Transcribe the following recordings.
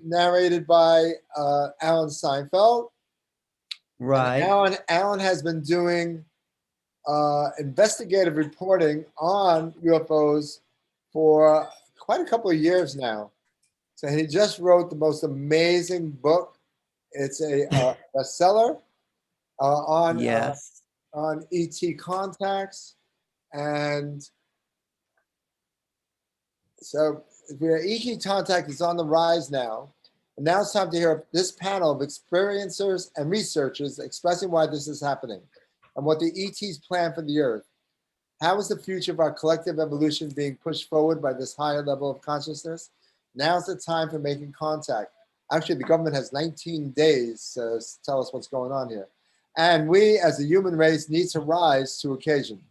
narrated by Alan Seinfeld. And Right. Alan has been doing investigative reporting on UFOs for quite a couple of years now. So he just wrote the most amazing book. It's a bestseller Yes. on ET contacts, and so ET contact is on the rise now. And now it's time to hear this panel of experiencers and researchers expressing why this is happening and what the ETs plan for the Earth. How is the future of our collective evolution being pushed forward by this higher level of consciousness? Now's the time for making contact. Actually, the government has 19 days to tell us what's going on here. And we, as a human race, need to rise to occasion.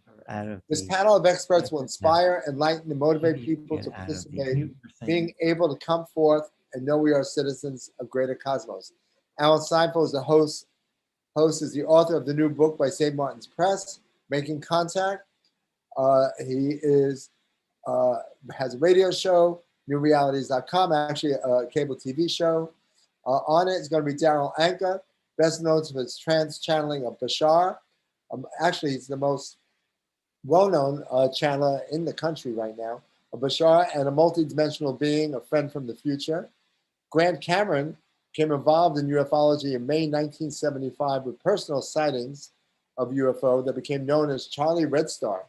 This panel of experts will inspire, enlighten, and motivate people to participate, being able to come forth and know we are citizens of greater cosmos. Alan Seinfeld is the host is the author of the new book by St. Martin's Press, Making Contact. He has a radio show, newrealities.com, actually a cable TV show. On it is going to be Daryl Anka, best known for his trans channeling of Bashar. Actually, he's the most well-known channeler in the country right now, of Bashar and a multidimensional being, a friend from the future. Grant Cameron became involved in ufology in May 1975 with personal sightings of UFO that became known as Charlie Red Star.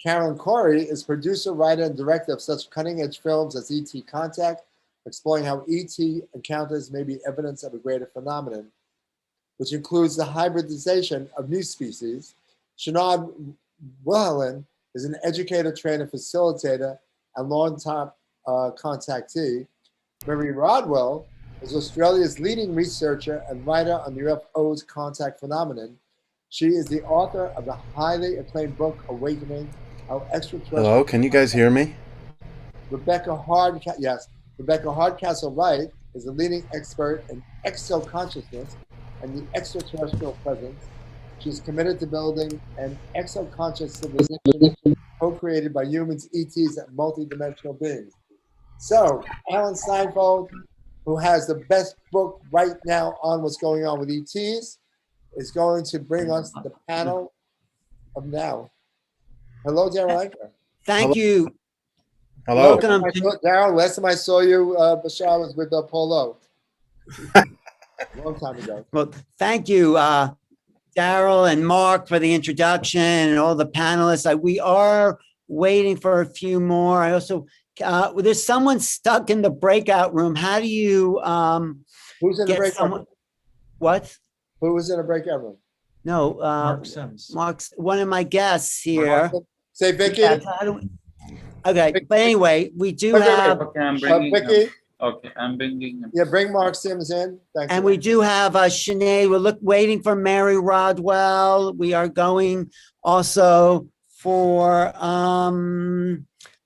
Carolyn Corey is producer, writer, and director of such cutting-edge films as ET Contact, exploring how ET encounters may be evidence of a greater phenomenon, which includes the hybridization of new species. Shanad Wilhelin is an educator, trainer, facilitator, and long-time contactee. Marie Rodwell is Australia's leading researcher and writer on the UFO's contact phenomenon. She is the author of the highly acclaimed book, Awakening, How Extraterrestrial... Hello, can you guys hear me? Rebecca Hardcastle-Wright is a leading expert in exo-consciousness and the extraterrestrial presence. She's committed to building an exo-conscious civilization co-created by humans, ETs, and multidimensional beings. So, Alan Seinfeld, who has the best book right now on what's going on with ETs, is going to bring us the panel of now. Hello, Daryl Anchor. Thank you. Hello. Welcome to Daryl. Last time I saw you, Bashar, was with Polo. Long time ago. Well, thank you, Daryl and Mark, for the introduction and all the panelists. We are waiting for a few more. I also, there's someone stuck in the breakout room. How do you Who's in the breakout room? What? Who was in a breakout room? No, Mark Sims. Mark's one of my guests here. Say Vicky. Yeah, okay, but anyway, we do have. Okay, I'm bringing Vicky. him. Okay, I'm bringing him. Yeah, bring Mark Sims in. Thank you. And we do have Sinead. We're waiting for Mary Rodwell. We are going also for,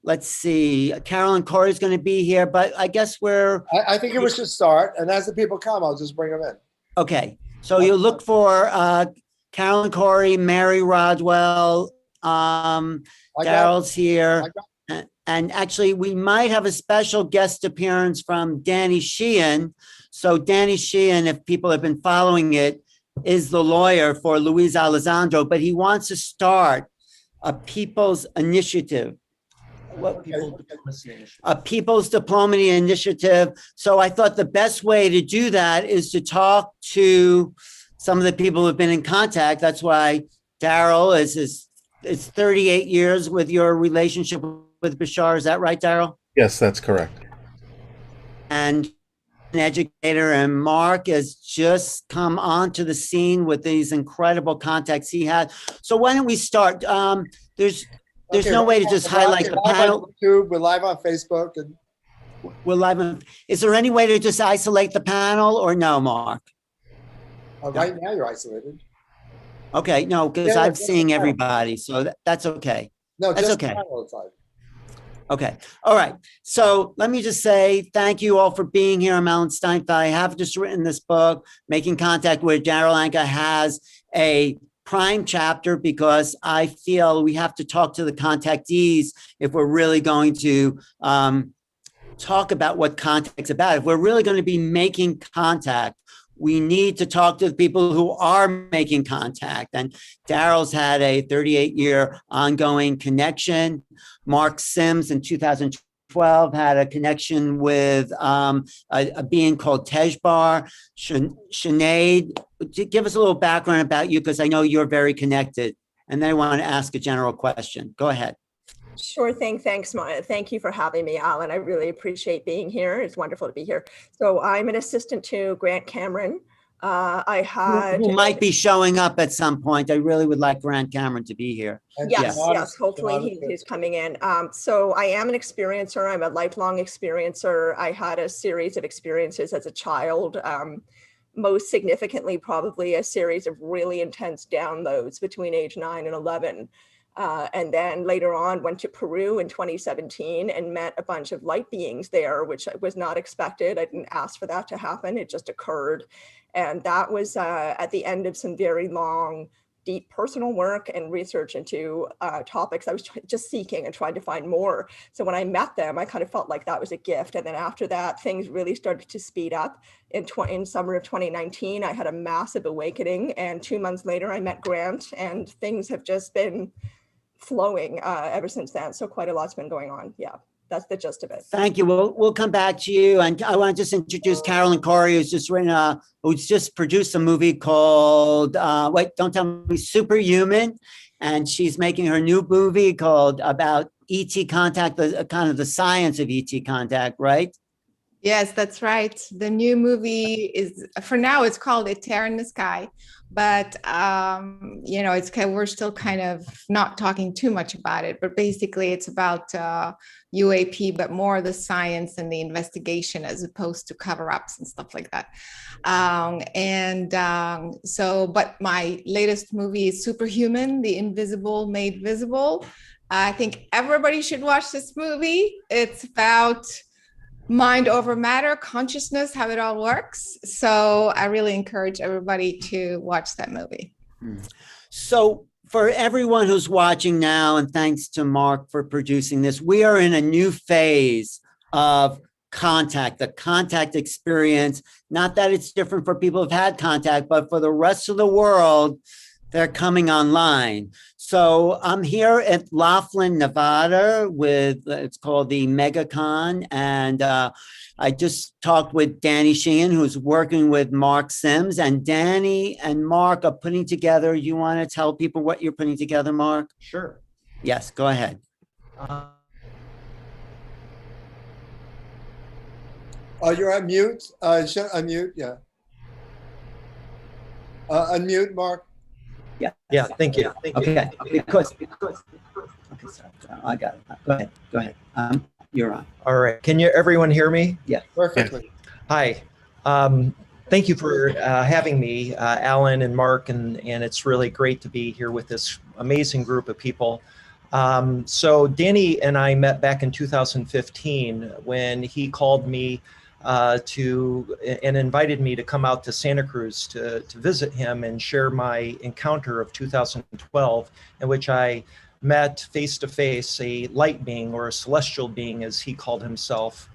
let's see, Carolyn Corey is going to be here, but I guess I think we should start, and as the people come, I'll just bring them in. Okay, so you look for Carolyn Corey, Mary Rodwell, Daryl's here. And actually, we might have a special guest appearance from Danny Sheehan. So Danny Sheehan, if people have been following it, is the lawyer for Luis Alessandro, but he wants to start a people's initiative. A people's diplomacy initiative. So I thought the best way to do that is to talk to some of the people who've been in contact. That's why Daryl it's 38 years with your relationship with Bashar. Is that right, Daryl? Yes, that's correct. And an educator, and Mark has just come onto the scene with these incredible contacts he had. So why don't we start? There's no way to just highlight the panel. We're live on Facebook. And we're live on. Is there any way to just isolate the panel or no, Mark? Right now you're isolated. Okay, no, because I'm seeing everybody, so that's okay. No, that's just okay. The okay, all right. So let me just say thank you all for being here. I'm Alan Steinfeld. I have just written this book, Making Contact, where Daryl Anka has a prime chapter because I feel we have to talk to the contactees if we're really going to talk about what contact's about. If we're really going to be making contact, we need to talk to the people who are making contact. And Daryl's had a 38-year ongoing connection. Mark Sims in 2012 had a connection with a being called Tejbar. Sinead, give us a little background about you, because I know you're very connected. And then I want to ask a general question. Go ahead. Sure thing. Thanks, Maya. Thank you for having me, Alan. I really appreciate being here. It's wonderful to be here. So I'm an assistant to Grant Cameron. Who might be showing up at some point. I really would like Grant Cameron to be here. Yes. Hopefully he's coming in. So I am an experiencer. I'm a lifelong experiencer. I had a series of experiences as a child. Most significantly, probably a series of really intense downloads between age 9 and 11. And then later on went to Peru in 2017 and met a bunch of light beings there, which was not expected. I didn't ask for that to happen. It just occurred. And that was at the end of some very long, deep personal work and research into topics I was just seeking and trying to find more. So when I met them, I kind of felt like that was a gift. And then after that, things really started to speed up. In summer of 2019, I had a massive awakening. And 2 months later, I met Grant, and things have just been flowing ever since then. So quite a lot's been going on. Yeah, that's the gist of it. Thank you. We'll come back to you. And I want to just introduce Carolyn Corey, who's just produced a movie called, wait, don't tell me, Superhuman. And she's making her new movie called about ET contact, kind of the science of ET contact, right? Yes, that's right. The new movie is, for now, it's called A Tear in the Sky, but we're still kind of not talking too much about it. But basically, it's about UAP, but more the science and the investigation as opposed to cover-ups and stuff like that. But my latest movie is Superhuman: The Invisible Made Visible. I think everybody should watch this movie. It's about mind over matter, consciousness, how it all works. So I really encourage everybody to watch that movie. So for everyone who's watching now, and thanks to Mark for producing this, we are in a new phase of contact, the contact experience. Not that it's different for people who've had contact, but for the rest of the world, they're coming online. So I'm here at Laughlin, Nevada with, it's called the MegaCon. And I just talked with Danny Sheehan, who's working with Mark Sims. And Danny and Mark are putting together, you want to tell people what you're putting together, Mark? Sure. Yes, go ahead. Oh, you're on mute. Unmute, yeah. Unmute, Mark. Yeah, thank you. Okay, because okay, sorry, I got it. Go ahead. You're on. All right. Can everyone hear me? Yeah. Perfectly. Hi. Thank you for having me, Alan and Mark, and it's really great to be here with this amazing group of people. So Danny and I met back in 2015 when he called me and invited me to come out to Santa Cruz to visit him and share my encounter of 2012, in which I met face to face a light being, or a celestial being as he called himself.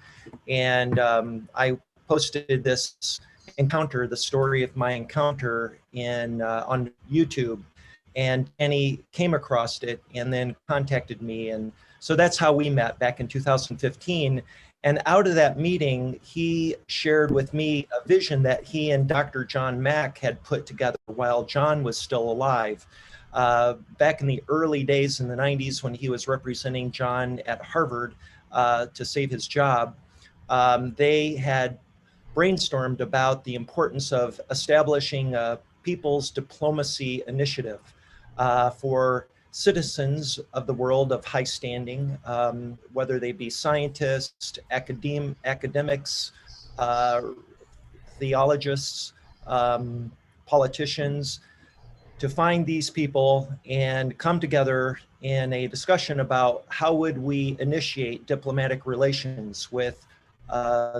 And I posted this encounter, the story of my encounter, on YouTube, and he came across it and then contacted me. And so that's how we met back in 2015. And out of that meeting, he shared with me a vision that he and Dr. John Mack had put together while John was still alive. Back in the early days in the 90s, when he was representing John at Harvard to save his job, they had brainstormed about the importance of establishing a people's diplomacy initiative for citizens of the world of high standing, whether they be scientists, academics, theologists, politicians, to find these people and come together in a discussion about how would we initiate diplomatic relations with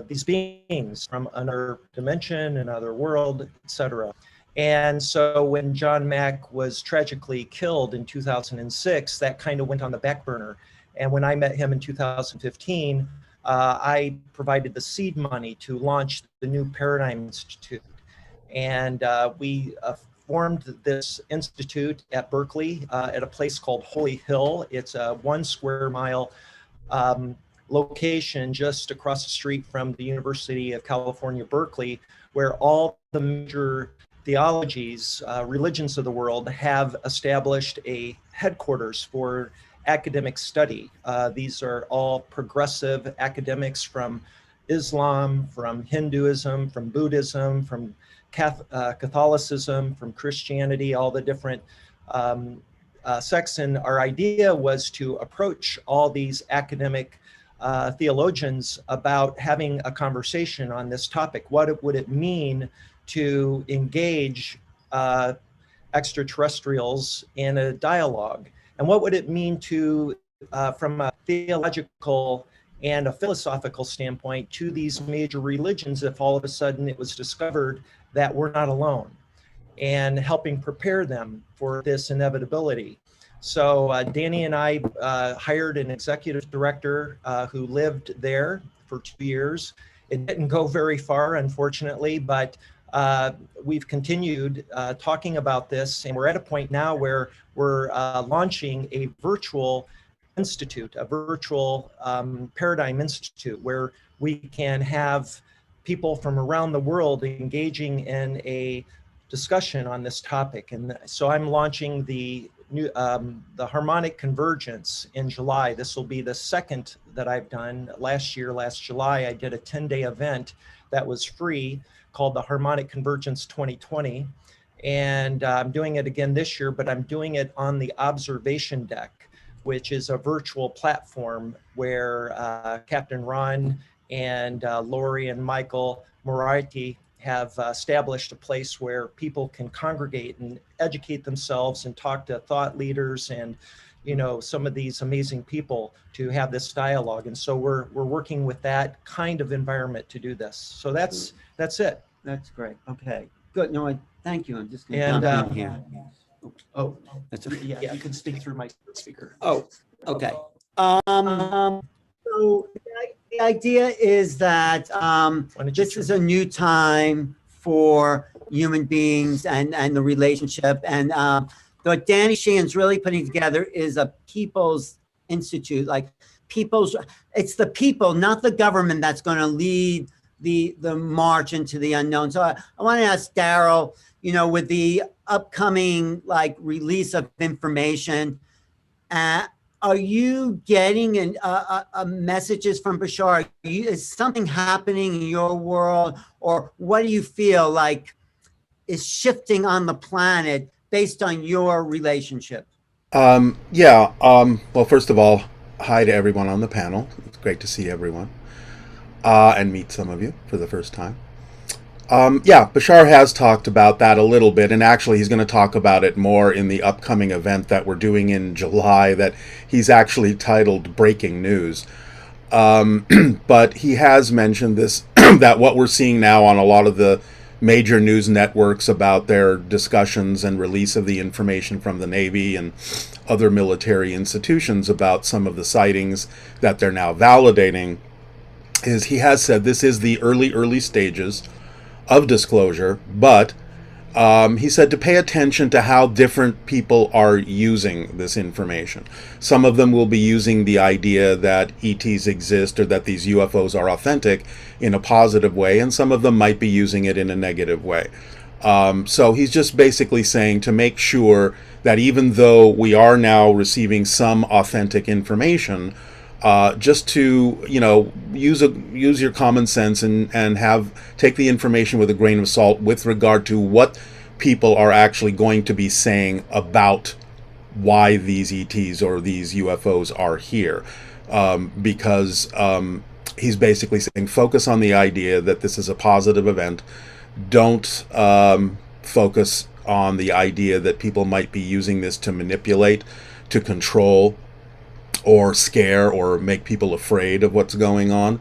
these beings from another dimension, another world, etc. And so when John Mack was tragically killed in 2006, that kind of went on the back burner. And when I met him in 2015, I provided the seed money to launch the new Paradigm Institute. And we formed this institute at Berkeley at a place called Holy Hill. It's a 1 square mile location just across the street from the University of California, Berkeley, where all the major theologies, religions of the world have established a headquarters for academic study. These are all progressive academics from Islam, from Hinduism, from Buddhism, from Catholicism, from Christianity, all the different sects. And our idea was to approach all these academic theologians about having a conversation on this topic. What would it mean to engage extraterrestrials in a dialogue? And what would it mean to, from a theological and a philosophical standpoint, to these major religions if all of a sudden it was discovered that we're not alone, and helping prepare them for this inevitability? So Danny and I hired an executive director who lived there for 2 years. It didn't go very far, unfortunately, but we've continued talking about this, and we're at a point now where we're launching a virtual institute, a virtual Paradigm Institute, where we can have people from around the world engaging in a discussion on this topic. And so I'm launching the new the harmonic convergence in July. This will be the second that I've done. Last July, I did a 10-day event that was free called the Harmonic Convergence 2020. And I'm doing it again this year, but I'm doing it on the observation deck, which is a virtual platform where Captain Ron and Lori and Michael Moriarty have established a place where people can congregate and educate themselves and talk to thought leaders and, you know, some of these amazing people to have this dialogue. And so we're working with that kind of environment to do this. So that's it. That's great. Okay, good. No, thank you. I'm just going And, to jump in here. Oh, That's okay. yeah, you can speak through my speaker. Oh, okay. So the idea is that Why don't you this is a new time for human beings and the relationship. And what Danny Sheehan's really putting together is a people's institute, like it's the people, not the government, that's going to lead the march into the unknown. So I want to ask Daryl, you know, with the upcoming like release of information, are you getting messages from Bashar? Is something happening in your world, or what do you feel like is shifting on the planet based on your relationship? Well, first of all, hi to everyone on the panel. It's great to see everyone and meet some of you for the first time. Bashar has talked about that a little bit, and actually he's going to talk about it more in the upcoming event that we're doing in July that he's actually titled Breaking News. But he has mentioned this, that what we're seeing now on a lot of the major news networks about their discussions and release of the information from the Navy and other military institutions about some of the sightings that they're now validating, is he has said this is the early stages of disclosure, but he said to pay attention to how different people are using this information. Some of them will be using the idea that ETs exist or that these UFOs are authentic in a positive way, and some of them might be using it in a negative way. So he's just basically saying to make sure that even though we are now receiving some authentic information, just to, you know, use your common sense and take the information with a grain of salt with regard to what people are actually going to be saying about why these ETs or these UFOs are here, because he's basically saying focus on the idea that this is a positive event. Don't focus on the idea that people might be using this to manipulate, to control, or scare or make people afraid of what's going on.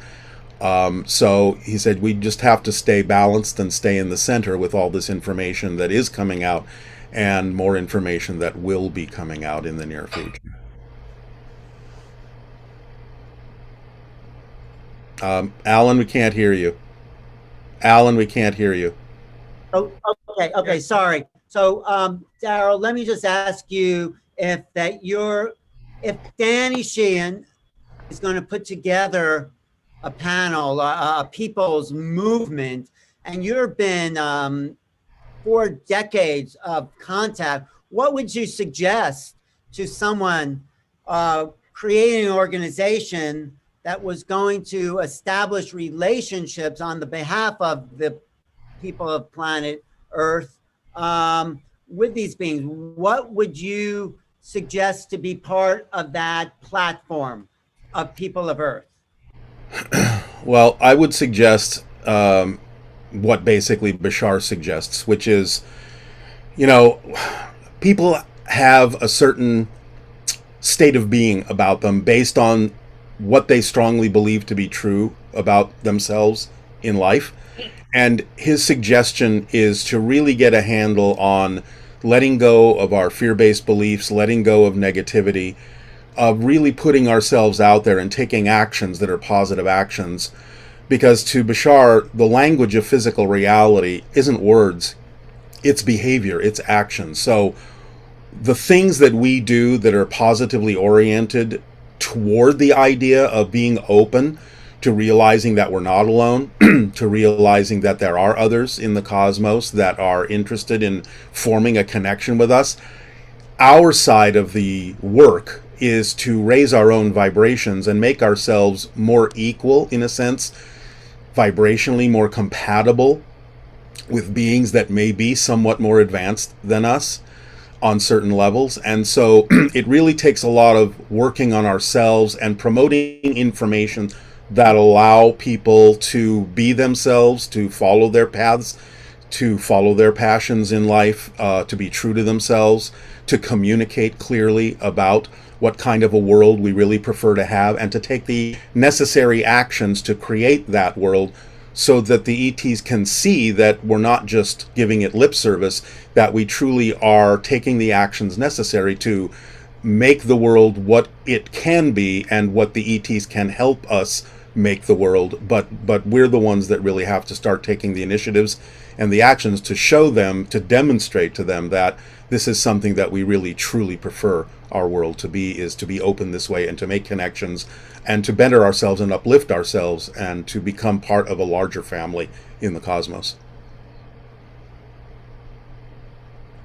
So he said we just have to stay balanced and stay in the center with all this information that is coming out and more information that will be coming out in the near future. Alan, we can't hear you. Alan, we can't hear you. Oh, okay, sorry. So, Daryl, let me just ask you if Danny Sheehan is going to put together a panel, a people's movement, and you've been 4 decades of contact, what would you suggest to someone creating an organization that was going to establish relationships on the behalf of the people of planet Earth with these beings? What would you suggest to be part of that platform of people of Earth? Well, I would suggest what basically Bashar suggests, which is, people have a certain state of being about them based on what they strongly believe to be true about themselves in life. And his suggestion is to really get a handle on letting go of our fear-based beliefs, letting go of negativity, of really putting ourselves out there and taking actions that are positive actions. Because to Bashar, the language of physical reality isn't words, it's behavior, it's action. So the things that we do that are positively oriented toward the idea of being open to realizing that we're not alone, to realizing that there are others in the cosmos that are interested in forming a connection with us. Our side of the work is to raise our own vibrations and make ourselves more equal, in a sense, vibrationally more compatible with beings that may be somewhat more advanced than us on certain levels. And so it really takes a lot of working on ourselves and promoting information that allow people to be themselves, to follow their paths, to follow their passions in life, to be true to themselves, to communicate clearly about what kind of a world we really prefer to have, and to take the necessary actions to create that world so that the ETs can see that we're not just giving it lip service, that we truly are taking the actions necessary to make the world what it can be and what the ETs can help us make the world. But we're the ones that really have to start taking the initiatives and the actions to show them, to demonstrate to them that this is something that we really truly prefer our world to be, is to be open this way and to make connections and to better ourselves and uplift ourselves and to become part of a larger family in the cosmos.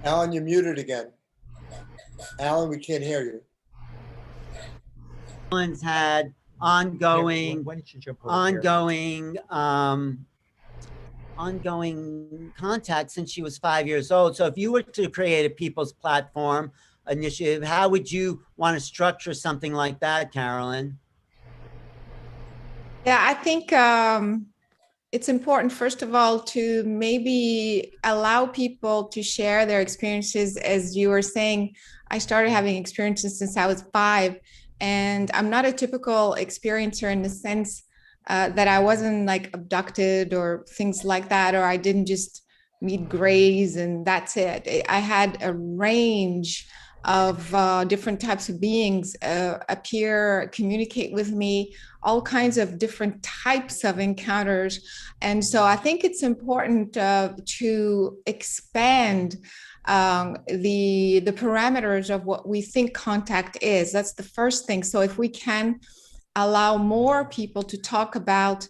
Alan, you're muted again. Alan, we can't hear you. Alan's had ongoing contact since she was 5 years old. So if you were to create a people's platform initiative, how would you want to structure something like that, Carolyn? Yeah, I think it's important, first of all, to maybe allow people to share their experiences. As you were saying, I started having experiences since I was 5, and I'm not a typical experiencer in the sense that I wasn't like abducted or things like that, or I didn't just meet grays and that's it. I had a range of different types of beings appear, communicate with me, all kinds of different types of encounters. And so I think it's important to expand the parameters of what we think contact is. That's the first thing. So if we can allow more people to talk about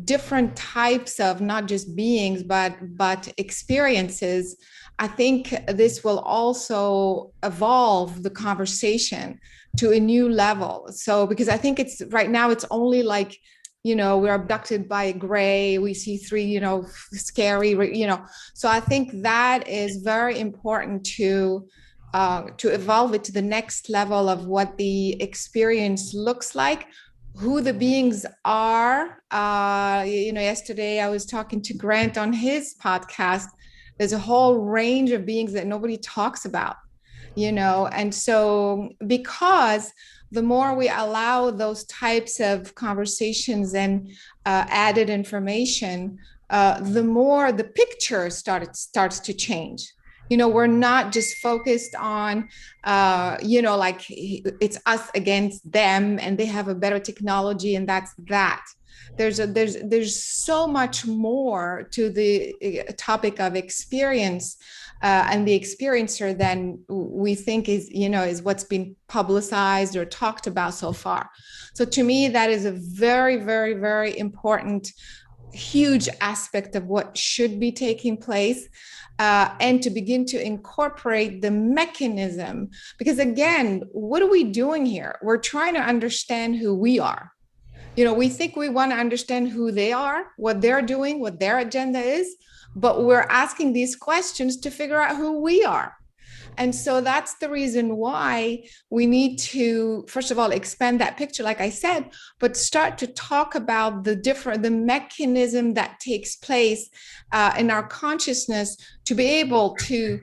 different types of not just beings, but experiences, I think this will also evolve the conversation to a new level. So, because I think it's right now, it's only like, we're abducted by a gray, we see 3, scary, So I think that is very important to evolve it to the next level of what the experience looks like, who the beings are. Yesterday I was talking to Grant on his podcast. There's a whole range of beings that nobody talks about, and so because the more we allow those types of conversations and added information, the more the picture starts to change. You know, we're not just focused on, you know, like it's us against them and they have a better technology and that's that. There's so much more to the topic of experience and the experiencer than we think is, you know, is what's been publicized or talked about so far. So to me, that is a very, very, very important, huge aspect of what should be taking place. And to begin to incorporate the mechanism. Because again, what are we doing here? We're trying to understand who we are. You know, we think we want to understand who they are, what they're doing, what their agenda is, but we're asking these questions to figure out who we are. And so that's the reason why we need to, first of all, expand that picture, like I said, but start to talk about the mechanism that takes place in our consciousness to be able to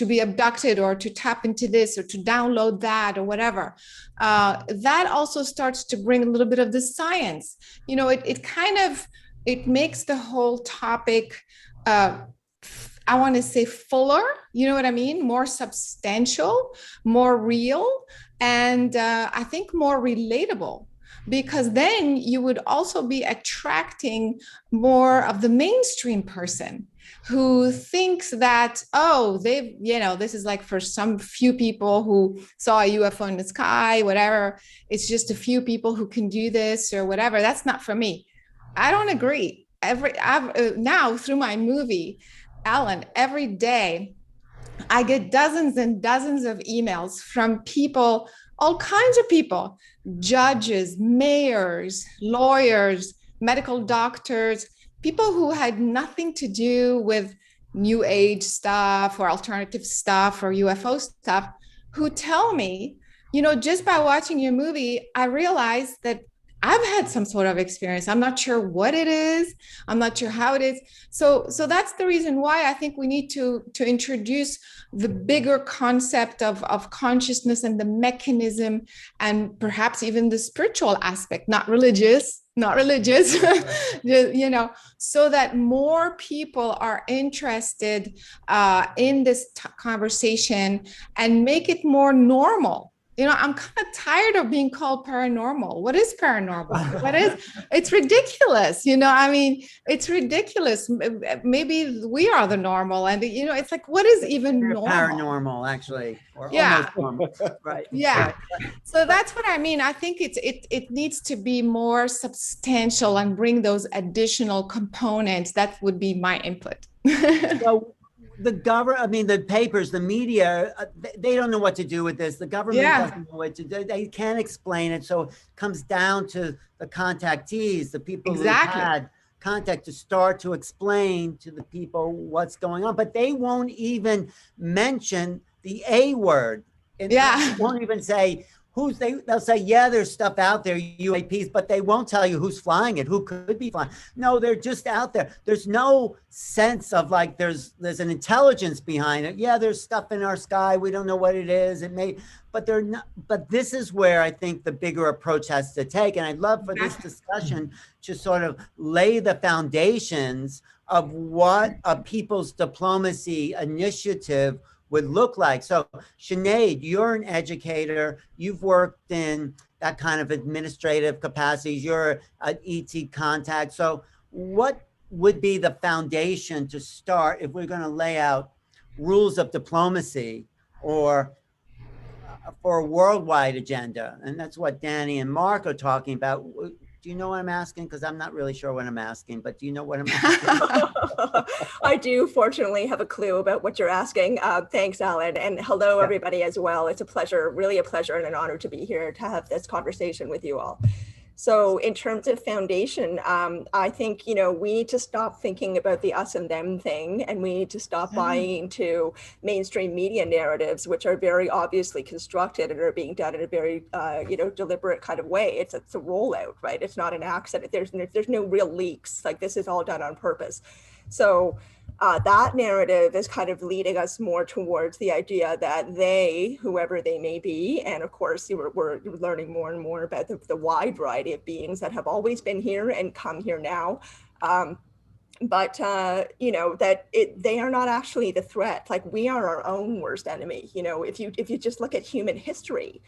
be abducted or to tap into this or to download that or whatever. That also starts to bring a little bit of the science. You know, it makes the whole topic, I want to say fuller, you know what I mean? More substantial, more real, and I think more relatable, because then you would also be attracting more of the mainstream person who thinks that, oh, they've, you know, this is like for some few people who saw a UFO in the sky, whatever. It's just a few people who can do this or whatever. That's not for me. I don't agree. Now through my movie, Alan, every day I get dozens and dozens of emails from people, all kinds of people, judges, mayors, lawyers, medical doctors, people who had nothing to do with new age stuff or alternative stuff or UFO stuff, who tell me, you know, just by watching your movie, I realized that I've had some sort of experience. I'm not sure what it is. I'm not sure how it is. So that's the reason why I think we need to introduce the bigger concept of consciousness and the mechanism, and perhaps even the spiritual aspect, not religious, you know, so that more people are interested in this conversation and make it more normal. You know, I'm kind of tired of being called paranormal. What is paranormal? It's ridiculous. You know, I mean, it's ridiculous. Maybe we are the normal. And, you know, it's like, what is even normal? Paranormal, actually. Or yeah. almost normal. Right. Yeah. So that's what I mean. I think it needs to be more substantial and bring those additional components. That would be my input. So, the government, I mean, the papers, the media, they don't know what to do with this. The government doesn't know what to do. They can't explain it. So it comes down to the contactees, the people who had contact, to start to explain to the people what's going on. But they won't even mention the A word. They won't even say they'll say, yeah, there's stuff out there, UAPs, but they won't tell you who's flying it, who could be flying. No, they're just out there. There's no sense of like, there's an intelligence behind it. Yeah, there's stuff in our sky. We don't know what it is. It may, but they're not, but this is where I think the bigger approach has to take. And I'd love for this discussion to sort of lay the foundations of what a people's diplomacy initiative would look like. So Sinead, you're an educator. You've worked in that kind of administrative capacities. You're an ET contact. So what would be the foundation to start if we're going to lay out rules of diplomacy or for a worldwide agenda? And that's what Danny and Mark are talking about. Do you know what I'm asking? Because I'm not really sure what I'm asking, but do you know what I'm asking? I do fortunately have a clue about what you're asking. Thanks, Alan. And hello, everybody as well. It's a pleasure, really a pleasure and an honor to be here to have this conversation with you all. So in terms of foundation, I think, you know, we need to stop thinking about the us and them thing, and we need to stop buying into mainstream media narratives, which are very obviously constructed and are being done in a very, you know, deliberate kind of way. It's a rollout, right? It's not an accident. There's no real leaks. Like, this is all done on purpose. So that narrative is kind of leading us more towards the idea that they, whoever they may be, and of course we're learning more and more about the wide variety of beings that have always been here and come here now, but that they are not actually the threat. Like, we are our own worst enemy. If you just look at human history,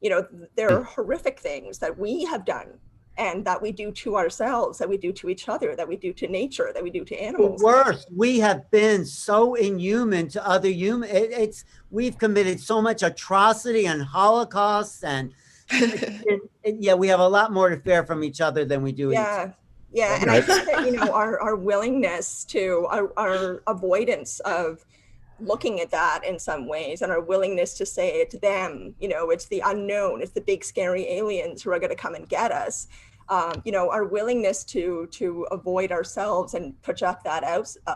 there are horrific things that we have done and that we do to ourselves, that we do to each other, that we do to nature, that we do to animals. Worse, we have been so inhuman to other human. We've committed so much atrocity and Holocaust, and we have a lot more to fear from each other than we do. Yeah, and I think that our willingness to our avoidance of looking at that in some ways, and our willingness to say it's them, it's the unknown, it's the big scary aliens who are going to come and get us. Our willingness to avoid ourselves and project that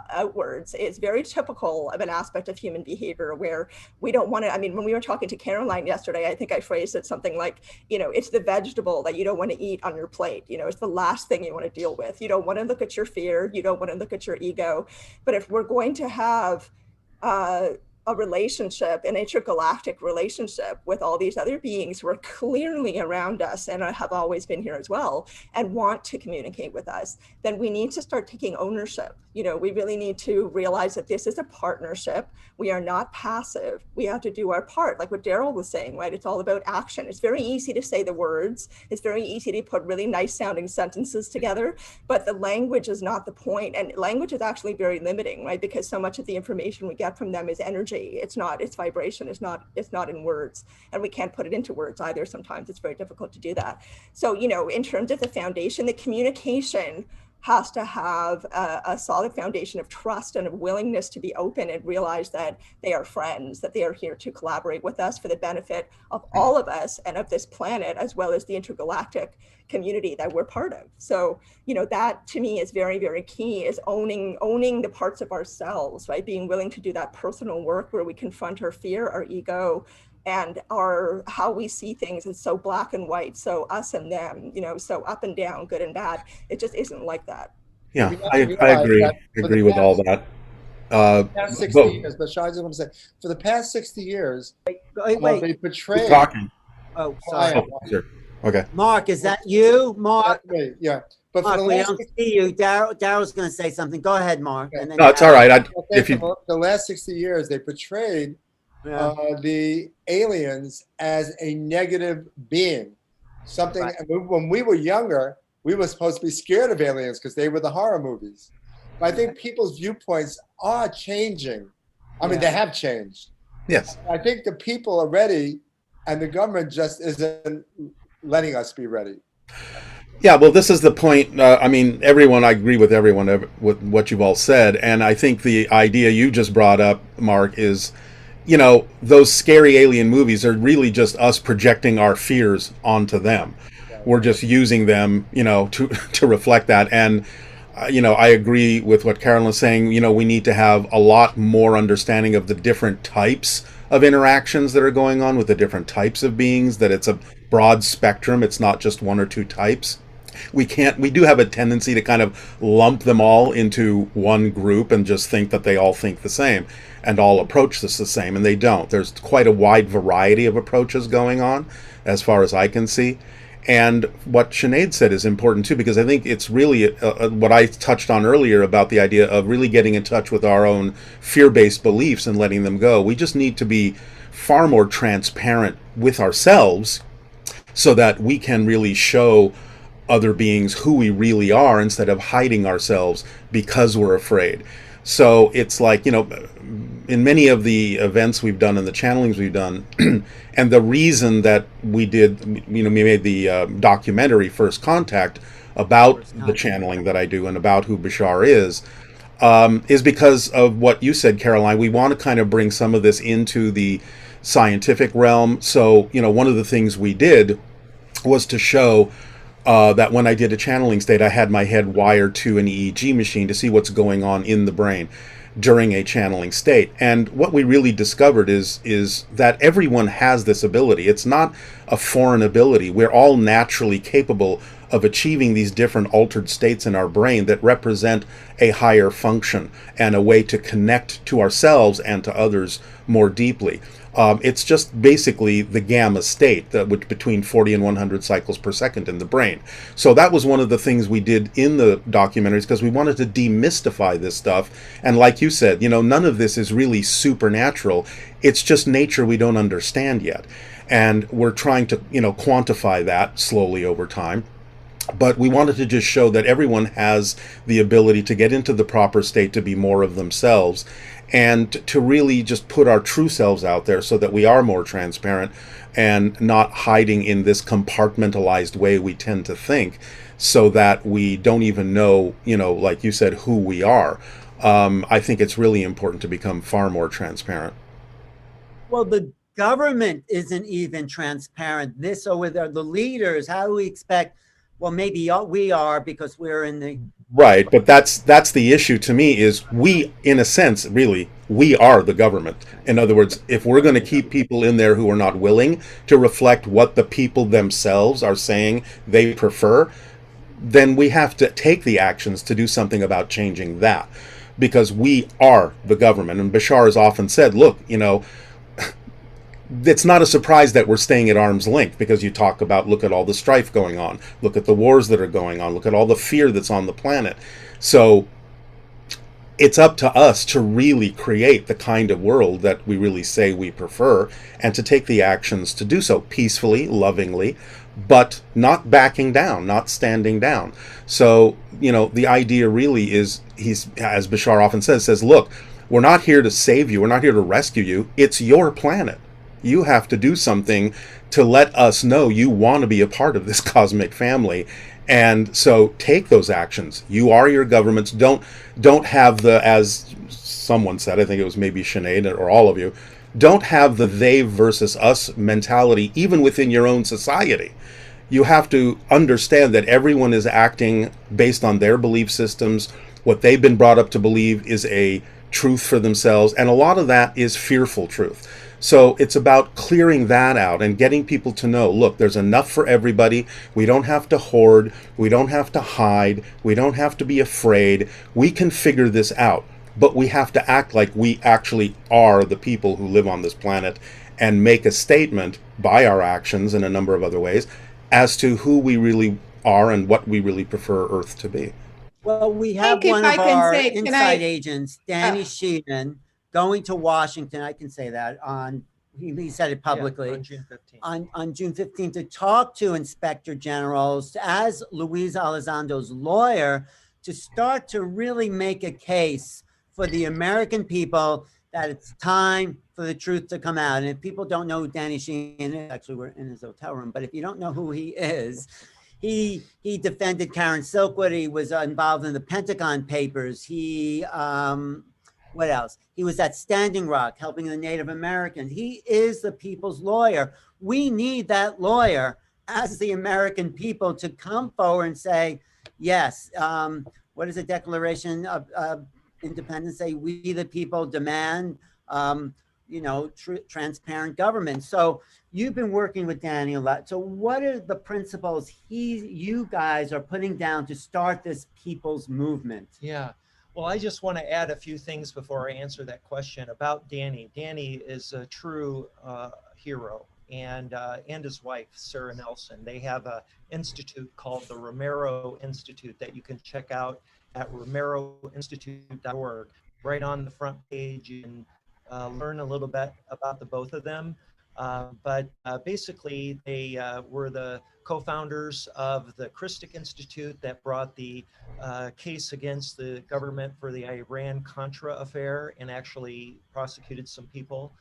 outwards is very typical of an aspect of human behavior where we don't want to. I mean, when we were talking to Caroline yesterday, I think I phrased it something like, it's the vegetable that you don't want to eat on your plate. It's the last thing you want to deal with. You don't want to look at your fear. You don't want to look at your ego. But if we're going to have a relationship, an intergalactic relationship with all these other beings who are clearly around us and have always been here as well and want to communicate with us, then we need to start taking ownership. We really need to realize that this is a partnership. We are not passive. We have to do our part, like what Daryl was saying, right? It's all about action. It's very easy to say the words. It's very easy to put really nice sounding sentences together, but the language is not the point. And language is actually very limiting, right? Because so much of the information we get from them is energy. It's vibration. It's not in words, and we can't put it into words either. Sometimes it's very difficult to do that. So, in terms of the foundation, the communication has to have a solid foundation of trust and of willingness to be open and realize that they are friends, that they are here to collaborate with us for the benefit of all of us and of this planet, as well as the intergalactic community that we're part of. So, that to me is very, very key, is owning the parts of ourselves, right? Being willing to do that personal work where we confront our fear, our ego, and how we see things is so black and white, so us and them, so up and down, good and bad. It just isn't like that. Yeah, I agree. I agree with all that. Past 60 years, but I just want to say, for the past 60 years, wait. they portrayed. Keep talking. Oh, sorry. Oh, sure. Okay. Mark, is that you, Mark? Yeah. But Mark, for the we last don't see you. Daryl's going to say something. Go ahead, Mark. Okay. And then No, it's all right. The last 60 years, they portrayed the aliens as a negative being. Something, right. When we were younger, we were supposed to be scared of aliens because they were the horror movies. But I think people's viewpoints are changing. I mean, they have changed. Yes. I think the people are ready, and the government just isn't letting us be ready. Yeah, well, this is the point. I agree with everyone with what you've all said. And I think the idea you just brought up, Mark, is, those scary alien movies are really just us projecting our fears onto them. Yeah. We're just using them, to reflect that. And, I agree with what Carolyn is saying. We need to have a lot more understanding of the different types of interactions that are going on with the different types of beings, that it's a broad spectrum. It's not just one or two types. We do have a tendency to kind of lump them all into one group and just think that they all think the same and all approach this the same, and they don't. There's quite a wide variety of approaches going on, as far as I can see. And what Sinead said is important too, because I think it's really what I touched on earlier about the idea of really getting in touch with our own fear-based beliefs and letting them go. We just need to be far more transparent with ourselves so that we can really show other beings who we really are instead of hiding ourselves because we're afraid. So it's like, in many of the events we've done and the channelings we've done, and the reason that we made the documentary First Contact about the channeling that I do and about who Bashar is because of what you said, Caroline. We want to kind of bring some of this into the scientific realm. So, one of the things we did was to show that when I did a channeling state, I had my head wired to an EEG machine to see what's going on in the brain during a channeling state. And what we really discovered is that everyone has this ability. It's not a foreign ability. We're all naturally capable of achieving these different altered states in our brain that represent a higher function and a way to connect to ourselves and to others more deeply. It's just basically the gamma state, which between 40 and 100 cycles per second in the brain. So that was one of the things we did in the documentaries, because we wanted to demystify this stuff. And like you said, none of this is really supernatural. It's just nature we don't understand yet. And we're trying to, quantify that slowly over time. But we wanted to just show that everyone has the ability to get into the proper state to be more of themselves, and to really just put our true selves out there so that we are more transparent and not hiding in this compartmentalized way we tend to think, so that we don't even know, like you said, who we are. I think it's really important to become far more transparent. Well, the government isn't even transparent. This over there, the leaders, how do we expect? Well, maybe we are, because we're in the right. But that's the issue to me, is we, in a sense, really, we are the government. In other words, if we're going to keep people in there who are not willing to reflect what the people themselves are saying they prefer, then we have to take the actions to do something about changing that, because we are the government. And Bashar has often said, look, it's not a surprise that we're staying at arm's length, because you talk about, look at all the strife going on, look at the wars that are going on, look at all the fear that's on the planet. So it's up to us to really create the kind of world that we really say we prefer, and to take the actions to do so peacefully, lovingly, but not backing down, not standing down. So, the idea really is, as Bashar often says, look, we're not here to save you, we're not here to rescue you, it's your planet. You have to do something to let us know you want to be a part of this cosmic family. And so take those actions. You are your governments. Don't have the, as someone said, I think it was maybe Sinead or all of you, don't have the they versus us mentality even within your own society. You have to understand that everyone is acting based on their belief systems. What they've been brought up to believe is a truth for themselves, and a lot of that is fearful truth. So it's about clearing that out and getting people to know, look, there's enough for everybody. We don't have to hoard. We don't have to hide. We don't have to be afraid. We can figure this out. But we have to act like we actually are the people who live on this planet, and make a statement by our actions in a number of other ways as to who we really are and what we really prefer Earth to be. Well, we have one of our inside agents, Danny Sheehan, going to Washington. I can say that he said it publicly, on June 15th. On June 15th, to talk to inspector generals as Luis Elizondo's lawyer, to start to really make a case for the American people that it's time for the truth to come out. And if people don't know who Danny Sheehan is, actually we're in his hotel room, but if you don't know who he is, he defended Karen Silkwood. He was involved in the Pentagon Papers. He what else? He was at Standing Rock helping the Native Americans. He is the people's lawyer. We need that lawyer as the American people to come forward and say, yes, what is the Declaration of Independence say? We the people demand, transparent government. So you've been working with Danny a lot. So what are the principles you guys are putting down to start this people's movement? Yeah. Well, I just want to add a few things before I answer that question about Danny. Danny is a true hero, and his wife, Sarah Nelson. They have an institute called the Romero Institute that you can check out at romeroinstitute.org. Right on the front page, you can learn a little bit about the both of them. But basically, they were the co-founders of the Christic Institute that brought the case against the government for the Iran-Contra affair, and actually prosecuted some people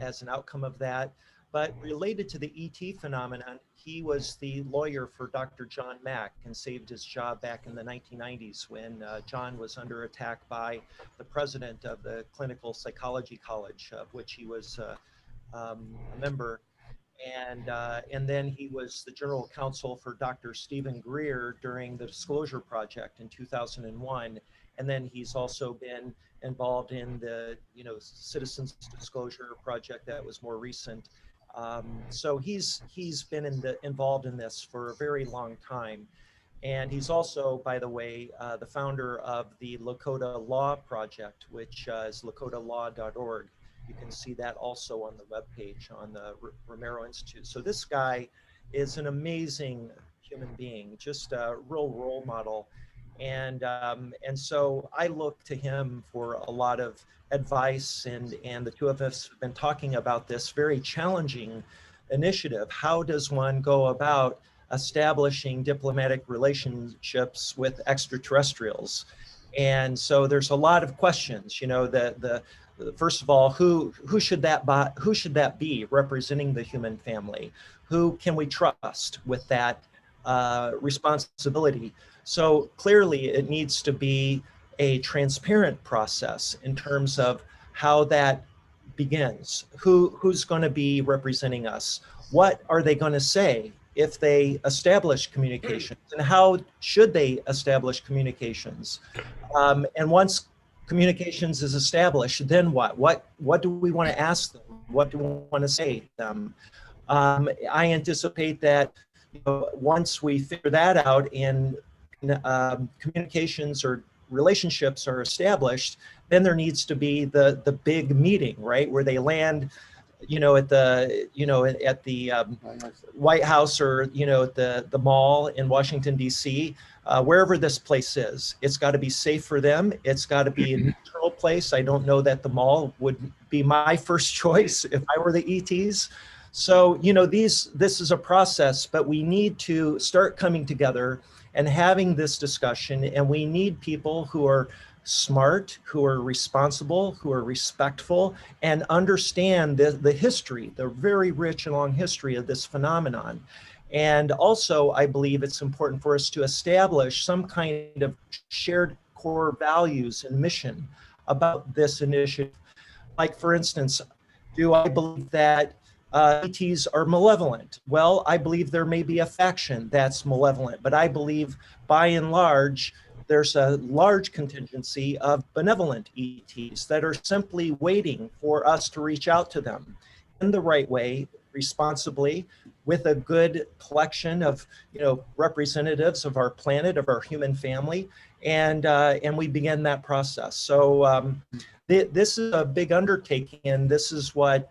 as an outcome of that. But related to the ET phenomenon, he was the lawyer for Dr. John Mack and saved his job back in the 1990s when John was under attack by the president of the Clinical Psychology College, of which he was a member. And then he was the general counsel for Dr. Stephen Greer during the Disclosure Project in 2001. And then he's also been involved in the Citizens Disclosure Project that was more recent. So he's been involved in this for a very long time. And he's also, by the way, the founder of the Lakota Law Project, which is lakotalaw.org. You can see that also on the webpage on the Romero Institute. So this guy is an amazing human being, just a real role model. And so I look to him for a lot of advice, and the two of us have been talking about this very challenging initiative. How does one go about establishing diplomatic relationships with extraterrestrials? And so there's a lot of questions, you know, the first of all, who should that be representing the human family? Who can we trust with that responsibility? So clearly it needs to be a transparent process in terms of how that begins. Who's going to be representing us? What are they going to say if they establish communications, and how should they establish communications? And once communications is established, then what? What do we want to ask them? What do we want to say to them? I anticipate that, you know, once we figure that out and communications or relationships are established, then there needs to be the big meeting, right, where they land, you know, at the White House, or, you know, at the mall in Washington, D.C., wherever this place is. It's got to be safe for them. It's got to be a neutral place. I don't know that the mall would be my first choice if I were the ETs. So, you know, this is a process, but we need to start coming together and having this discussion. And we need people who are smart, who are responsible, who are respectful, and understand the history, the very rich and long history of this phenomenon. And also, I believe it's important for us to establish some kind of shared core values and mission about this initiative. Like, for instance, do I believe that ETs are malevolent? Well, I believe there may be a faction that's malevolent, but I believe by and large, there's a large contingency of benevolent ETs that are simply waiting for us to reach out to them in the right way, responsibly, with a good collection of, you know, representatives of our planet, of our human family, and we begin that process. So this is a big undertaking, and this is what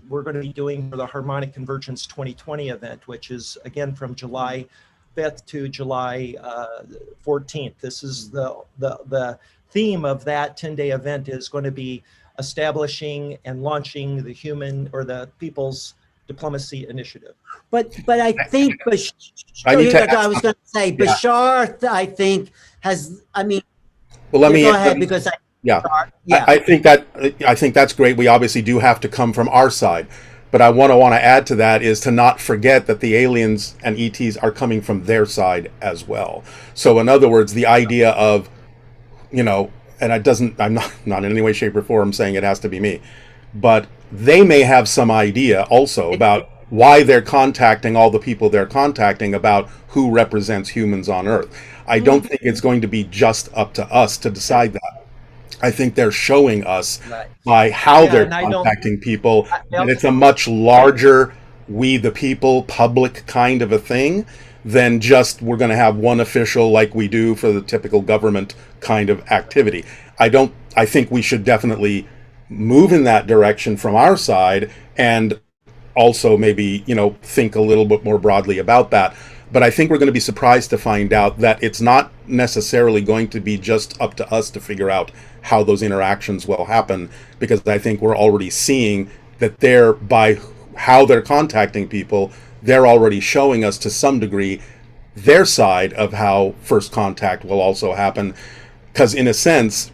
we're going to be doing for the Harmonic Convergence 2020 event, which is again from July 5th to July 14th. This is the theme of that 10-day event is going to be establishing and launching the human, or the People's Diplomacy Initiative. But I think I need to I was going to say, Yeah. Bashar, I think, has, I mean, Well, let me go ahead, because yeah. yeah. I think that's great. We obviously do have to come from our side, but I want to add to that is to not forget that the aliens and ETs are coming from their side as well. So in other words, the idea of, you know, and I'm not in any way, shape, or form saying it has to be me, but they may have some idea also about why they're contacting all the people they're contacting about who represents humans on Earth. I don't think it's going to be just up to us to decide that. I think they're showing us by how they're contacting people that it's a much larger we the people public kind of a thing than just we're going to have one official like we do for the typical government kind of activity. I think we should definitely move in that direction from our side, and also maybe, you know, think a little bit more broadly about that. But I think we're going to be surprised to find out that it's not necessarily going to be just up to us to figure out how those interactions will happen, because I think we're already seeing that by how they're contacting people, they're already showing us to some degree their side of how first contact will also happen. Because in a sense,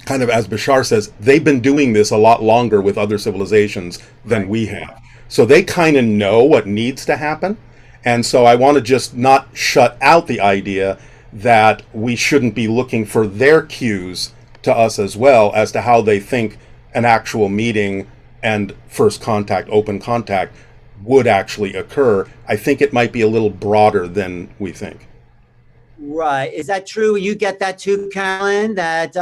kind of as Bashar says, they've been doing this a lot longer with other civilizations than we have. So they kind of know what needs to happen. And so I want to just not shut out the idea that we shouldn't be looking for their cues to us as well as to how they think an actual meeting and first contact, open contact, would actually occur. I think it might be a little broader than we think. Right. Is that true? You get that too, Carolyn, that,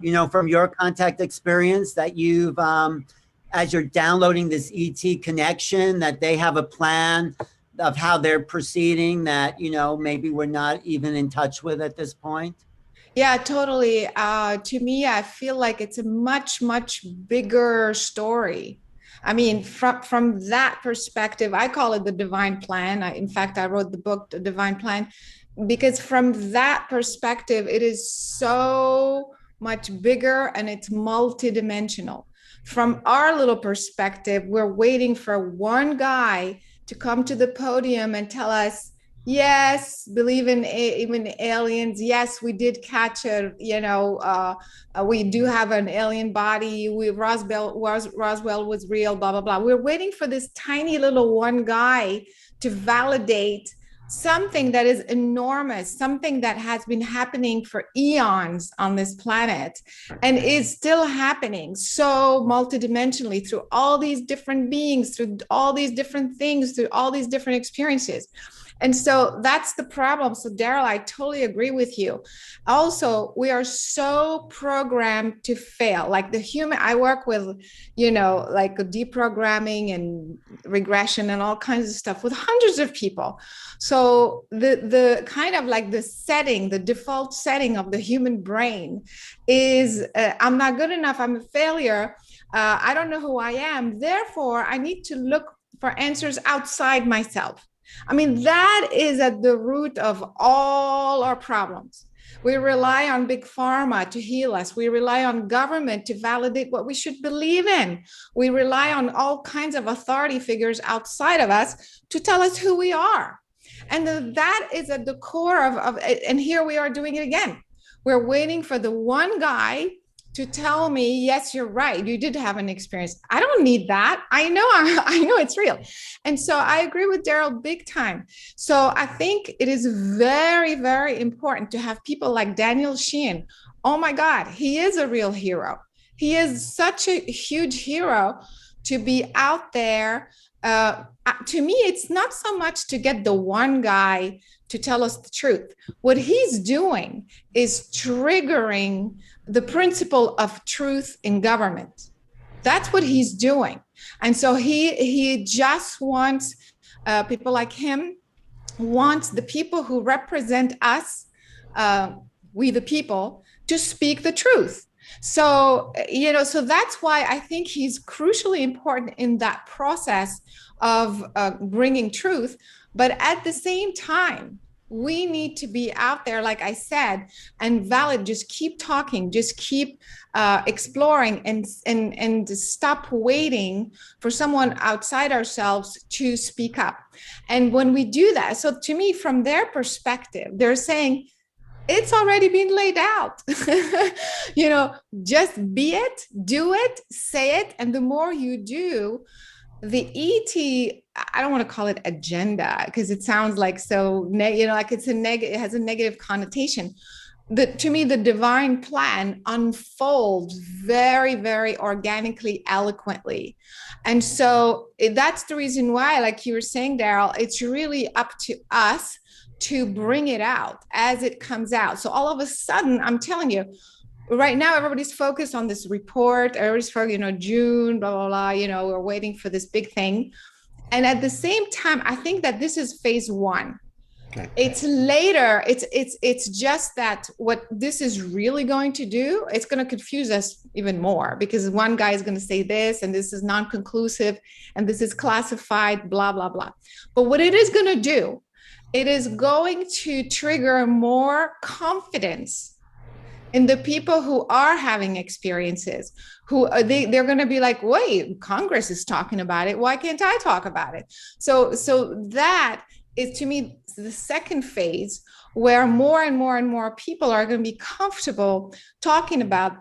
you know, from your contact experience, that you've as you're downloading this ET connection, that they have a plan of how they're proceeding that, maybe we're not even in touch with at this point? Yeah, totally. To me, I feel like it's a much, much bigger story. I mean, from that perspective, I call it the divine plan. In fact, I wrote the book, The Divine Plan, because from that perspective, it is so much bigger and it's multidimensional. From our little perspective, we're waiting for one guy to come to the podium and tell us, yes, believe in even aliens. Yes, we did catch we do have an alien body. Roswell was real, blah, blah, blah. We're waiting for this tiny little one guy to validate something that is enormous, something that has been happening for eons on this planet and is still happening so multidimensionally through all these different beings, through all these different things, through all these different experiences. And so that's the problem. So Daryl, I totally agree with you. Also, we are so programmed to fail. Like I work with, like deprogramming and regression and all kinds of stuff with hundreds of people. So the kind of like the default setting of the human brain is, I'm not good enough. I'm a failure. I don't know who I am. Therefore, I need to look for answers outside myself. I mean, that is at the root of all our problems. We rely on big pharma to heal us. We rely on government to validate what we should believe in. We rely on all kinds of authority figures outside of us to tell us who we are. And that is at the core of and here we are doing it again. We're waiting for the one guy to tell me, yes, you're right, you did have an experience. I don't need that. I know it's real. And so I agree with Daryl big time. So I think it is very, very important to have people like Daniel Sheehan. Oh my God, he is a real hero. He is such a huge hero to be out there. To me, it's not so much to get the one guy to tell us the truth. What he's doing is triggering the principle of truth in government. That's what he's doing. And so he just wants people like him, wants the people who represent us, we the people, to speak the truth. So, so that's why I think he's crucially important in that process of bringing truth. But at the same time, we need to be out there, like I said, and just keep talking, just keep exploring and stop waiting for someone outside ourselves to speak up. And when we do that, so to me, from their perspective, they're saying, it's already been laid out. Just be it, do it, say it. And the more you do, the ET, I don't want to call it agenda because it sounds like so, like it has a negative connotation. To me, the divine plan unfolds very, very organically, eloquently. And so that's the reason why, like you were saying, Daryl, it's really up to us to bring it out as it comes out. So all of a sudden, I'm telling you, right now, everybody's focused on this report. Everybody's focused, June, blah, blah, blah, we're waiting for this big thing. And at the same time, I think that this is phase one. Okay. It's later. It's just that what this is really going to do, it's going to confuse us even more because one guy is going to say this and this is non-conclusive and this is classified, blah, blah, blah. But what it is going to do, it is going to trigger more confidence in the people who are having experiences, who they're going to be like, wait, Congress is talking about it. Why can't I talk about it? So that is, to me, the second phase where more and more and more people are going to be comfortable talking about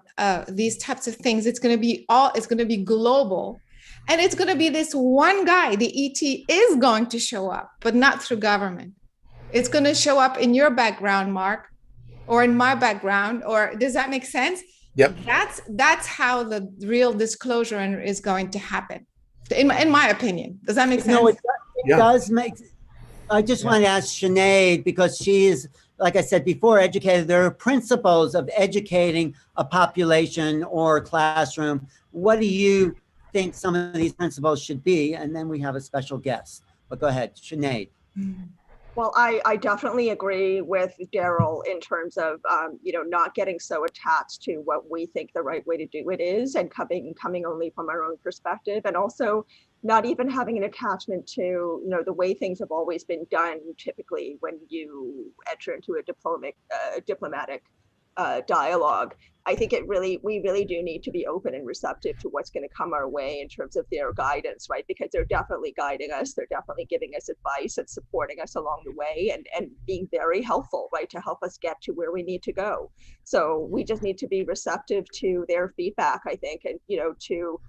these types of things. It's going to be global. And it's going to be this one guy, the ET is going to show up, but not through government. It's going to show up in your background, Mark, or in my background, or does that make sense? Yep. That's how the real disclosure is going to happen, in my opinion. Does that make sense? No, it does make. I just want to ask Sinead, because she is, like I said before, educated. There are principles of educating a population or a classroom. What do you think some of these principles should be, and then we have a special guest. But go ahead, Sinead. Well, I definitely agree with Daryl in terms of, not getting so attached to what we think the right way to do it is, and coming only from our own perspective, and also not even having an attachment to, the way things have always been done, typically when you enter into a diplomatic dialogue. I think we really do need to be open and receptive to what's going to come our way in terms of their guidance, right? Because they're definitely guiding us. They're definitely giving us advice and supporting us along the way, and being very helpful, right? To help us get to where we need to go. So we just need to be receptive to their feedback, I think, and, to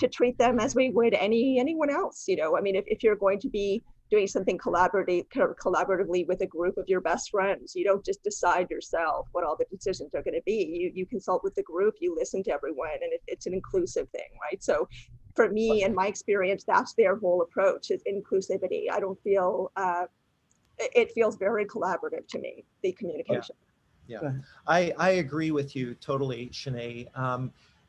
treat them as we would anyone else. If you're going to be doing something collaboratively with a group of your best friends, you don't just decide yourself what all the decisions are going to be. You consult with the group, you listen to everyone, and it's an inclusive thing, right? So for me and my experience, that's their whole approach, is inclusivity. I don't feel, it feels very collaborative to me, the communication. Yeah. I agree with you totally, Sinead.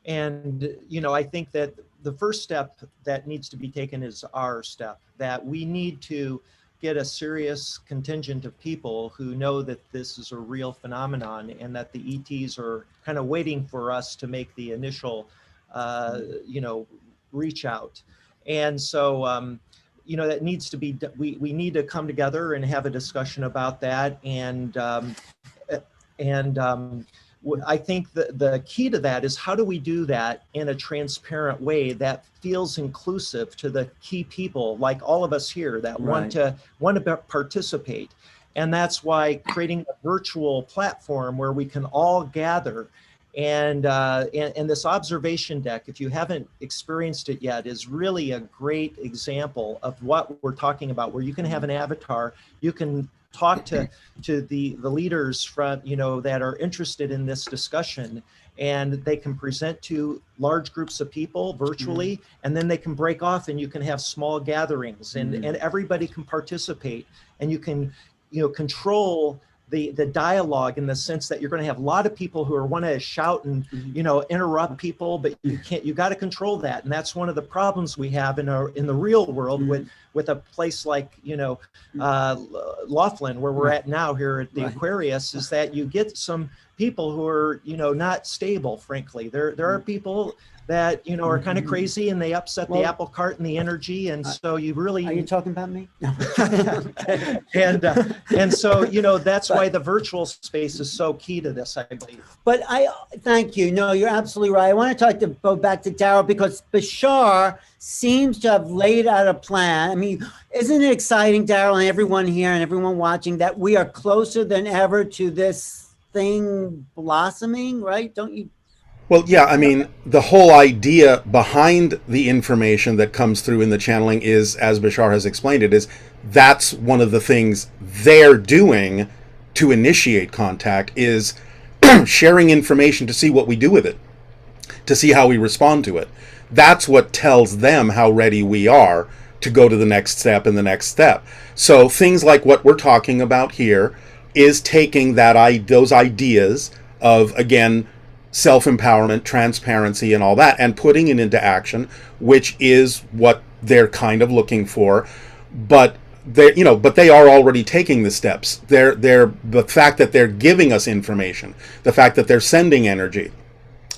And, I think that the first step that needs to be taken is our step, that we need to get a serious contingent of people who know that this is a real phenomenon, and that the ETs are kind of waiting for us to make the initial, reach out. And so, that needs to be, we need to come together and have a discussion about that. And I think the key to that is, how do we do that in a transparent way that feels inclusive to the key people, like all of us here, that want to participate. And that's why creating a virtual platform where we can all gather, and this observation deck, if you haven't experienced it yet, is really a great example of what we're talking about, where you can have an avatar, you can talk to the leaders from, that are interested in this discussion, and they can present to large groups of people virtually, and then they can break off and you can have small gatherings, and everybody can participate, and you can, control the dialogue, in the sense that you're going to have a lot of people who want to shout and interrupt people, but you got to control that. And that's one of the problems we have in the real world with a place like Laughlin, where we're at now here at the Aquarius, is that you get some people who are not stable. Frankly, there are people that are kind of crazy, and they upset the apple cart and the energy, and so you really— Are you talking about me? No. and so that's why the virtual space is so key to this, I believe. But thank you. No, you're absolutely right. I want to go back to Daryl, because Bashar seems to have laid out a plan. I mean, isn't it exciting, Daryl, and everyone here and everyone watching, that we are closer than ever to this thing blossoming, right? Don't you? Well, yeah, I mean, the whole idea behind the information that comes through in the channeling is, as Bashar has explained it, is that's one of the things they're doing to initiate contact, is sharing information to see what we do with it, to see how we respond to it. That's what tells them how ready we are to go to the next step and the next step. So things like what we're talking about here is taking those ideas of, again, self-empowerment, transparency, and all that, and putting it into action, which is what they're kind of looking for. But they are already taking the steps. The fact that they're giving us information, the fact that they're sending energy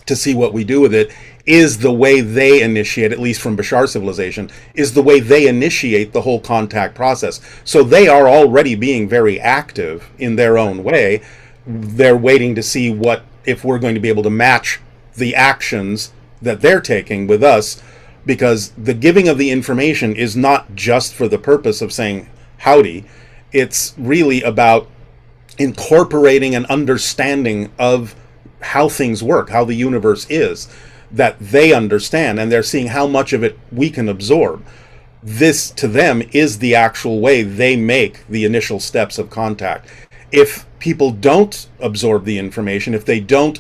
to see what we do with it, is the way they initiate, at least from Bashar civilization, is the way they initiate the whole contact process. So they are already being very active in their own way. They're waiting to see if we're going to be able to match the actions that they're taking with us, because the giving of the information is not just for the purpose of saying howdy. It's really about incorporating an understanding of how things work, how the universe is, that they understand, and they're seeing how much of it we can absorb. This, to them, is the actual way they make the initial steps of contact. If people don't absorb the information, if they don't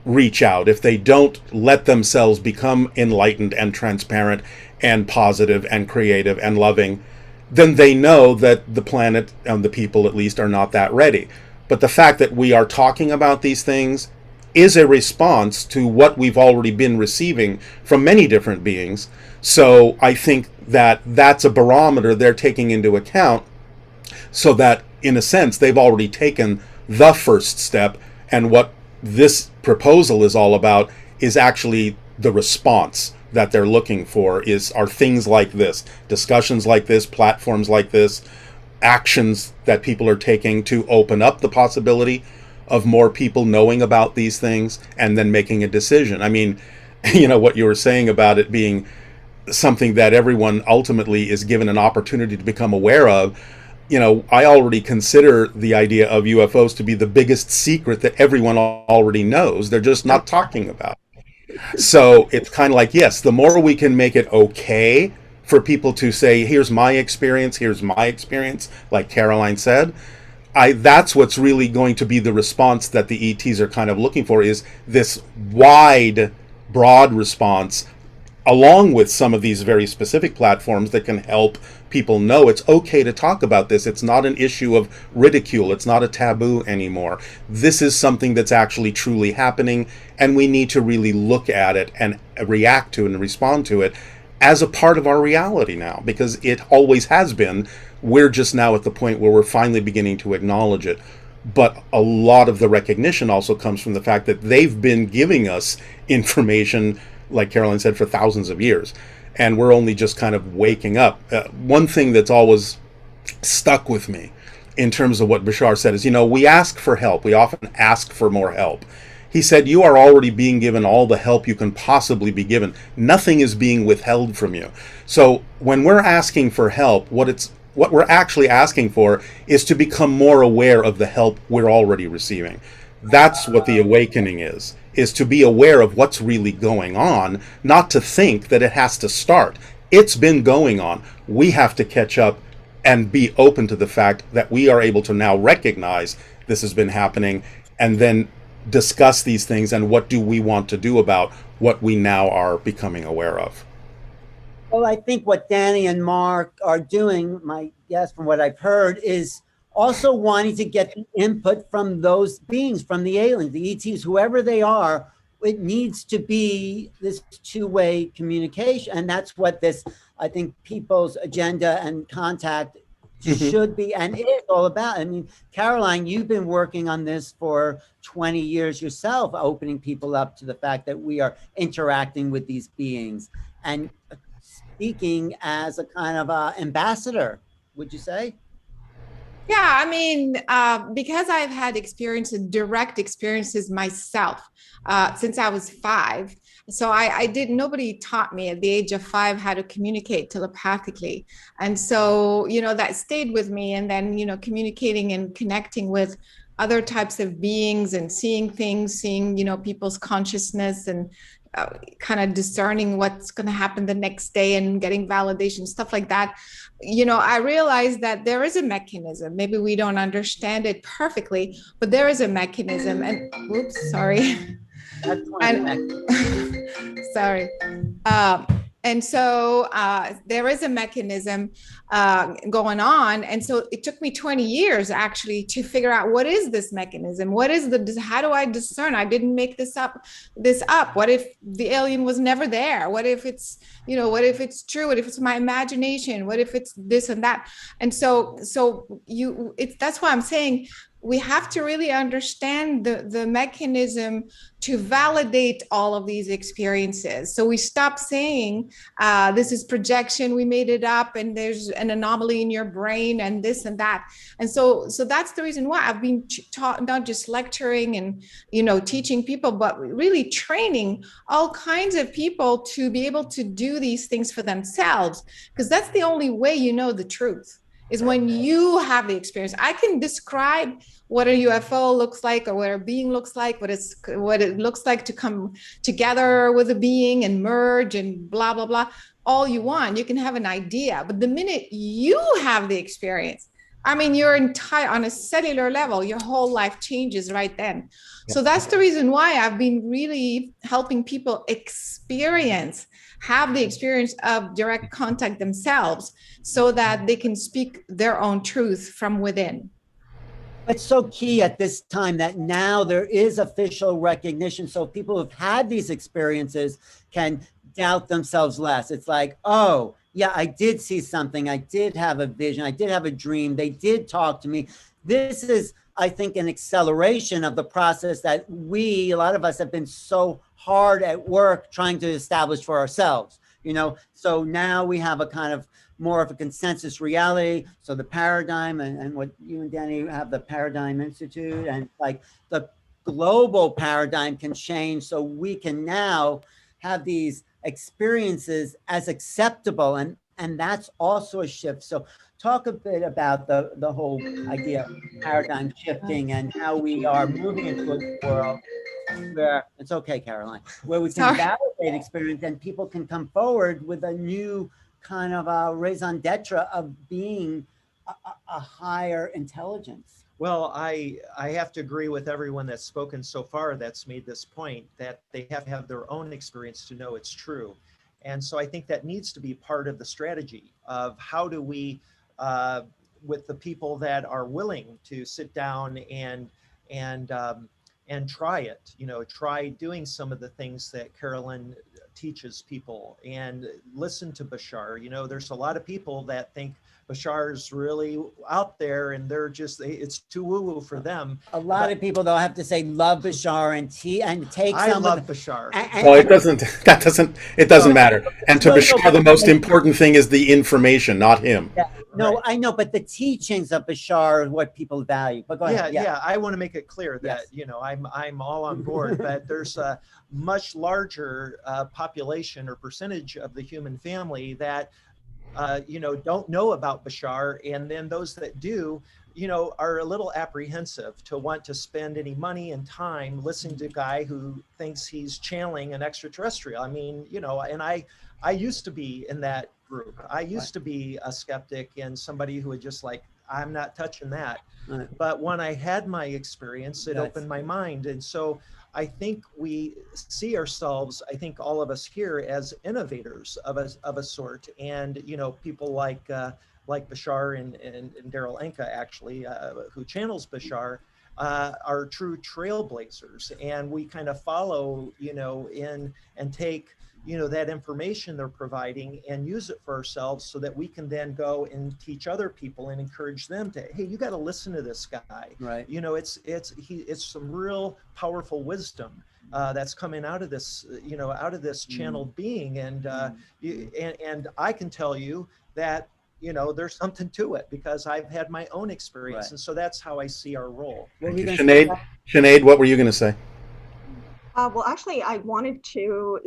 reach out, if they don't let themselves become enlightened and transparent and positive and creative and loving, then they know that the planet and the people, at least, are not that ready. But the fact that we are talking about these things is a response to what we've already been receiving from many different beings. So I think that that's a barometer they're taking into account, so that in a sense they've already taken the first step, and what this proposal is all about is actually the response that they're looking for are things like this, discussions like this, platforms like this, actions that people are taking to open up the possibility of more people knowing about these things and then making a decision. I mean, what you were saying about it being something that everyone ultimately is given an opportunity to become aware of. I already consider the idea of UFOs to be the biggest secret that everyone already knows. They're just not talking about it. So it's kind of like, yes, the more we can make it okay for people to say, here's my experience, like Caroline said, that's what's really going to be the response that the ETs are kind of looking for, is this wide, broad response, along with some of these very specific platforms that can help people know it's okay to talk about this. It's not an issue of ridicule. It's not a taboo anymore. This is something that's actually truly happening, and we need to really look at it and react to it and respond to it as a part of our reality now, because it always has been. We're just now at the point where we're finally beginning to acknowledge it. But a lot of the recognition also comes from the fact that they've been giving us information, like Caroline said, for thousands of years. And we're only just kind of waking up. One thing that's always stuck with me in terms of what Bashar said is, we ask for help. We often ask for more help. He said, you are already being given all the help you can possibly be given. Nothing is being withheld from you. So when we're asking for help, what we're actually asking for is to become more aware of the help we're already receiving. That's what the awakening is to be aware of what's really going on, not to think that it has to start. It's been going on. We have to catch up and be open to the fact that we are able to now recognize this has been happening, and then discuss these things and what do we want to do about what we now are becoming aware of. Well, I think what Danny and Mark are doing, my guess from what I've heard, is also wanting to get the input from those beings, from the aliens, the ETs, whoever they are. It needs to be this two-way communication. And that's what this, I think, people's agenda and contact should be and is all about. I mean, Caroline, you've been working on this for 20 years yourself, opening people up to the fact that we are interacting with these beings and speaking as a kind of ambassador, would you say? Yeah, I mean, because I've had direct experiences myself since I was 5. So nobody taught me at the age of 5 how to communicate telepathically. And so, that stayed with me. And then, communicating and connecting with other types of beings and seeing things, seeing, people's consciousness and kind of discerning what's going to happen the next day and getting validation, stuff like that. I realized that there is a mechanism. Maybe we don't understand it perfectly, but there is a mechanism. And whoops, sorry. Sorry. And so there is a mechanism going on. And so it took me 20 years actually to figure out, what is this mechanism? How do I discern? I didn't make this up. What if the alien was never there? What if it's, what if it's true? What if it's my imagination? What if it's this and that? And so that's why I'm saying we have to really understand the mechanism to validate all of these experiences. So we stop saying, this is projection, we made it up, and there's an anomaly in your brain and this and that. And so that's the reason why I've been taught, not just lecturing and, teaching people, but really training all kinds of people to be able to do these things for themselves, because that's the only way the truth. Is when you have the experience. I can describe what a UFO looks like, or what a being looks like, what it looks like to come together with a being and merge and blah, blah, blah. All you want, you can have an idea. But the minute you have the experience, I mean, your entire, on a cellular level, your whole life changes right then. So that's the reason why I've been really helping people have the experience of direct contact themselves, so that they can speak their own truth from within. It's so key at this time that now there is official recognition. So people who've had these experiences can doubt themselves less. It's like, oh, yeah, I did see something. I did have a vision. I did have a dream. They did talk to me. This is, I think, an acceleration of the process that a lot of us have been so hard at work trying to establish for ourselves. So now we have a kind of more of a consensus reality. So the paradigm and what you and Danny have, the Paradigm Institute, and like the global paradigm can change. So we can now have these experiences as acceptable. And that's also a shift. So talk a bit about the whole idea of paradigm shifting and how we are moving into a world where it's okay, Caroline, where we can Sorry. validate experience and people can come forward with a new kind of a raison d'etre of being a higher intelligence. Well, I have to agree with everyone that's spoken so far that's made this point that they have to have their own experience to know it's true. And so I think that needs to be part of the strategy of how do we, with the people that are willing to sit down and try it, try doing some of the things that Carolyn teaches people and listen to Bashar. There's a lot of people that think Bashar's really out there and it's too woo-woo for them. A lot of people, though, have to say love Bashar and take I some love of Bashar. Well, it doesn't matter. And to Bashar, the most important thing is the information, not him. Yeah. No, Right. I know, but the teachings of Bashar are what people value. But go ahead. Yeah. I want to make it clear that, Yes. I'm all on board, but there's a much larger population or percentage of the human family that, don't know about Bashar. And then those that do, are a little apprehensive to want to spend any money and time listening to a guy who thinks he's channeling an extraterrestrial. I mean, and I used to be in that group. I used to be a skeptic and somebody who would just like, I'm not touching that. Right. But when I had my experience, it opened my mind. And so I think we see ourselves, I think all of us here, as innovators of a sort. And, people like Bashar and Daryl Anka, actually, who channels Bashar, are true trailblazers. And we kind of follow, in and take, that information they're providing and use it for ourselves so that we can then go and teach other people and encourage them to, hey, you got to listen to this guy. Right. It's some real powerful wisdom that's coming out of this, channeled being. And, and I can tell you that, there's something to it because I've had my own experience. Right. And so that's how I see our role. Sinead, what were you going to say? Well, actually, I wanted to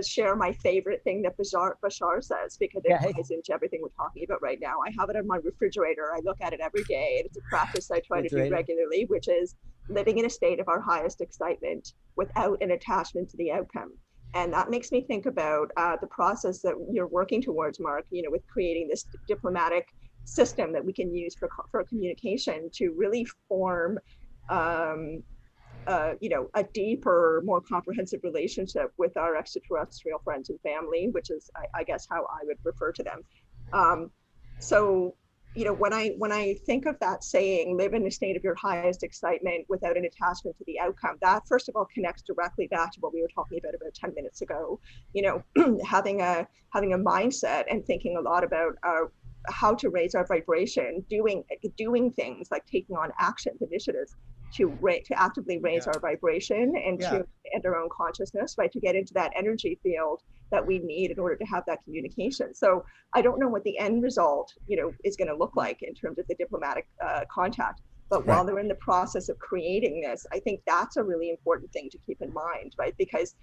share my favorite thing that Bashar says, because it ties into everything we're talking about right now. I have it on my refrigerator. I look at it every day, and it's a practice I try to do regularly, which is living in a state of our highest excitement without an attachment to the outcome. And that makes me think about the process that you're working towards, Mark, with creating this diplomatic system that we can use for communication to really form a deeper, more comprehensive relationship with our extraterrestrial friends and family, which is, I guess, how I would refer to them. So, when I think of that saying, live in a state of your highest excitement without an attachment to the outcome, that first of all connects directly back to what we were talking about 10 minutes ago. Having a mindset and thinking a lot about how to raise our vibration, doing things like taking on actions, initiatives to actively raise our vibration and to enter our own consciousness, right? To get into that energy field that we need in order to have that communication. So I don't know what the end result, is going to look like in terms of the diplomatic contact. But while they're in the process of creating this, I think that's a really important thing to keep in mind, right? Because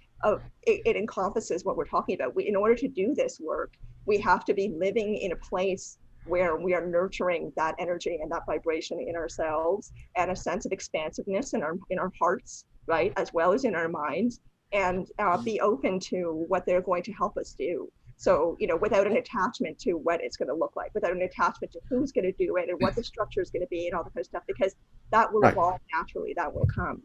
it encompasses what we're talking about. In order to do this work, we have to be living in a place where we are nurturing that energy and that vibration in ourselves, and a sense of expansiveness in our hearts, right, as well as in our minds, and be open to what they're going to help us do. So, without an attachment to what it's going to look like, without an attachment to who's going to do it and what the structure is going to be and all that kind of stuff, because that will evolve naturally, that will come.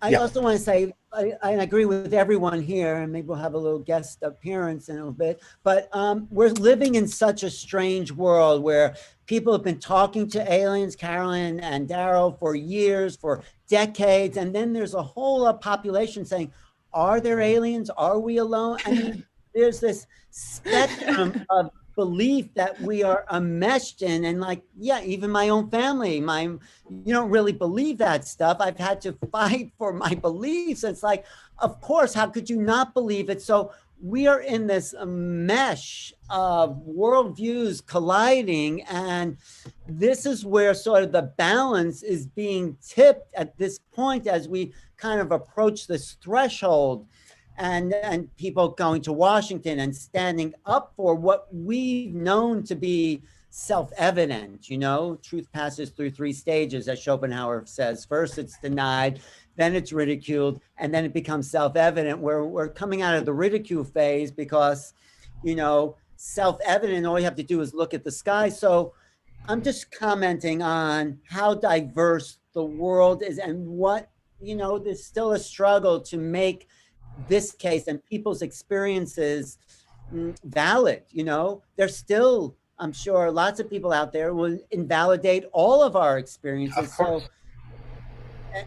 I Yeah. also want to say, I agree with everyone here, and maybe we'll have a little guest appearance in a little bit, but we're living in such a strange world where people have been talking to aliens, Carolyn and Daryl, for years, for decades, and then there's a whole population saying, are there aliens? Are we alone? I mean, there's this spectrum of belief that we are enmeshed in, and like, yeah, even my own family, you don't really believe that stuff. I've had to fight for my beliefs. It's like, of course, how could you not believe it? So we are in this mesh of worldviews colliding, and this is where sort of the balance is being tipped at this point as we kind of approach this threshold, and people going to Washington and standing up for what we've known to be self-evident. Truth passes through three stages, as Schopenhauer says. First it's denied, then it's ridiculed, and then it becomes self-evident, where we're coming out of the ridicule phase because self-evident, all you have to do is look at the sky. So I'm just commenting on how diverse the world is, and what there's still a struggle to make this case and people's experiences valid. There's still, I'm sure, lots of people out there will invalidate all of our experiences. So, and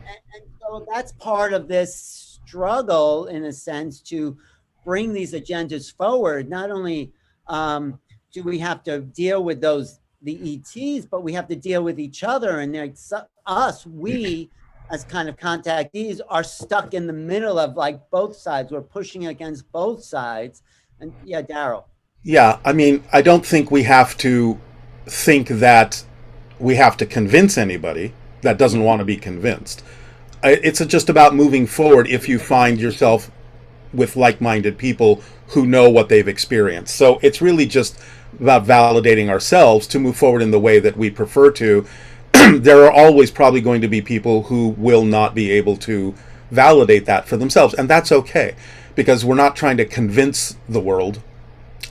so that's part of this struggle, in a sense, to bring these agendas forward. Not only do we have to deal with the ETs, but we have to deal with each other, and we as kind of contactees are stuck in the middle of like both sides. We're pushing against both sides. And yeah, Daryl. Yeah, I mean, I don't think we have to think that we have to convince anybody that doesn't want to be convinced. It's just about moving forward if you find yourself with like-minded people who know what they've experienced. So it's really just about validating ourselves to move forward in the way that we prefer to. There are always probably going to be people who will not be able to validate that for themselves, and that's okay, because we're not trying to convince the world.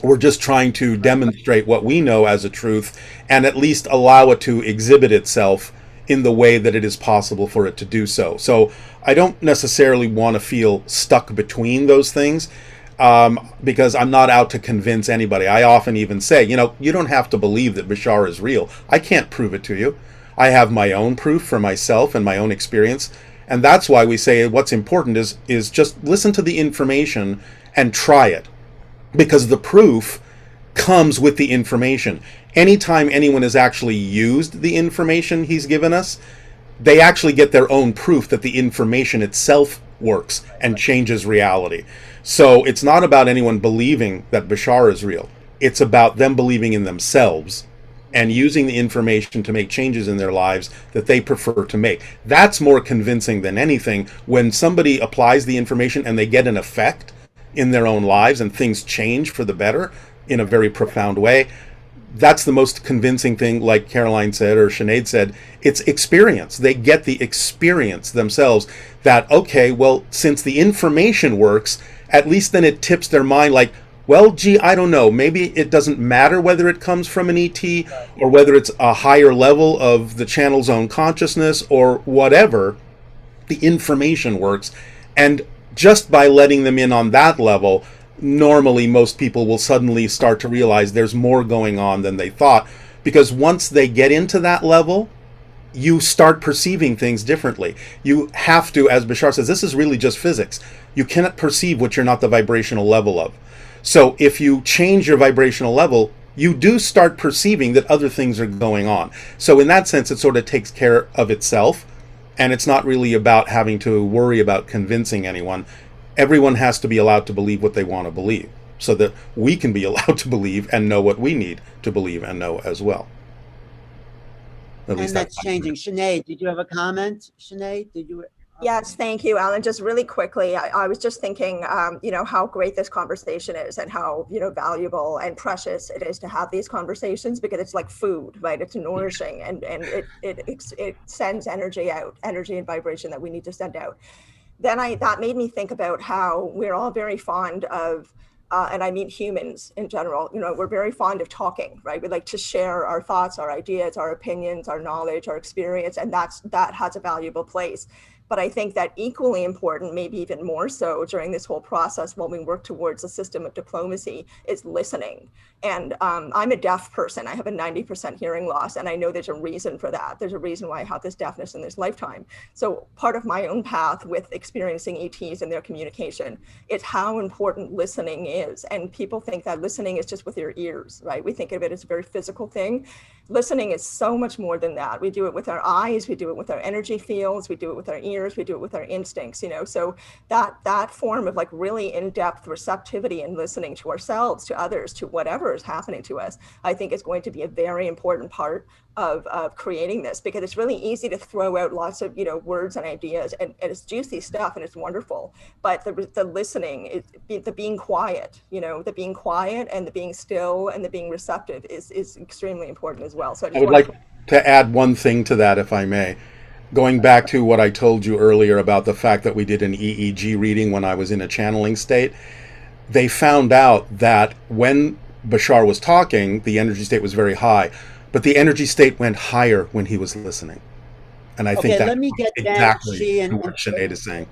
We're just trying to demonstrate what we know as a truth, and at least allow it to exhibit itself in the way that it is possible for it to do so. So I don't necessarily want to feel stuck between those things, because I'm not out to convince anybody. I often even say, you don't have to believe that Bashar is real. I can't prove it to you. I have my own proof for myself and my own experience. And that's why we say what's important is just listen to the information and try it. Because the proof comes with the information. Anytime anyone has actually used the information he's given us, they actually get their own proof that the information itself works and changes reality. So it's not about anyone believing that Bashar is real. It's about them believing in themselves and using the information to make changes in their lives that they prefer to make. That's more convincing than anything. When somebody applies the information and they get an effect in their own lives and things change for the better in a very profound way, that's the most convincing thing. Like Caroline said, or Sinead said, it's experience. They get the experience themselves that, okay, well, since the information works, at least then it tips their mind like, well, gee, I don't know. Maybe it doesn't matter whether it comes from an ET or whether it's a higher level of the channel's own consciousness or whatever. The information works. And just by letting them in on that level, normally most people will suddenly start to realize there's more going on than they thought. Because once they get into that level, you start perceiving things differently. You have to, as Bashar says, this is really just physics. You cannot perceive what you're not the vibrational level of. So if you change your vibrational level, you do start perceiving that other things are going on. So in that sense, it sort of takes care of itself, and it's not really about having to worry about convincing anyone. Everyone has to be allowed to believe what they want to believe, so that we can be allowed to believe and know what we need to believe and know as well. At least that's changing. Sinead, did you have a comment? Sinead, did you? Yes, thank you, Alan. Just really quickly, I was just thinking, how great this conversation is and how, valuable and precious it is to have these conversations, because it's like food, right? It's nourishing, and it sends energy out, energy and vibration that we need to send out. Then that made me think about how we're all very fond of, and I mean humans in general, we're very fond of talking, right? We like to share our thoughts, our ideas, our opinions, our knowledge, our experience, and that has a valuable place. But I think that equally important, maybe even more so during this whole process while we work towards a system of diplomacy, is listening. And I'm a deaf person. I have a 90% hearing loss, and I know there's a reason for that. There's a reason why I have this deafness in this lifetime. So part of my own path with experiencing ETs and their communication is how important listening is. And people think that listening is just with your ears, right? We think of it as a very physical thing. Listening is so much more than that. We do it with our eyes, we do it with our energy fields, we do it with our ears, we do it with our instincts, you know? So that form of like really in-depth receptivity and listening to ourselves, to others, to whatever is happening to us, I think is going to be a very important part of creating this, because it's really easy to throw out lots of, you know, words and ideas, and it's juicy stuff and it's wonderful. But the listening, the being quiet, you know, the being quiet and the being still and the being receptive is extremely important as well. So I would like to add one thing to that, if I may. Going back to what I told you earlier about the fact that we did an EEG reading when I was in a channeling state, they found out that when Bashar was talking, the energy state was very high, but the energy state went higher when he was listening. And I think let me get exactly what Sinead is saying.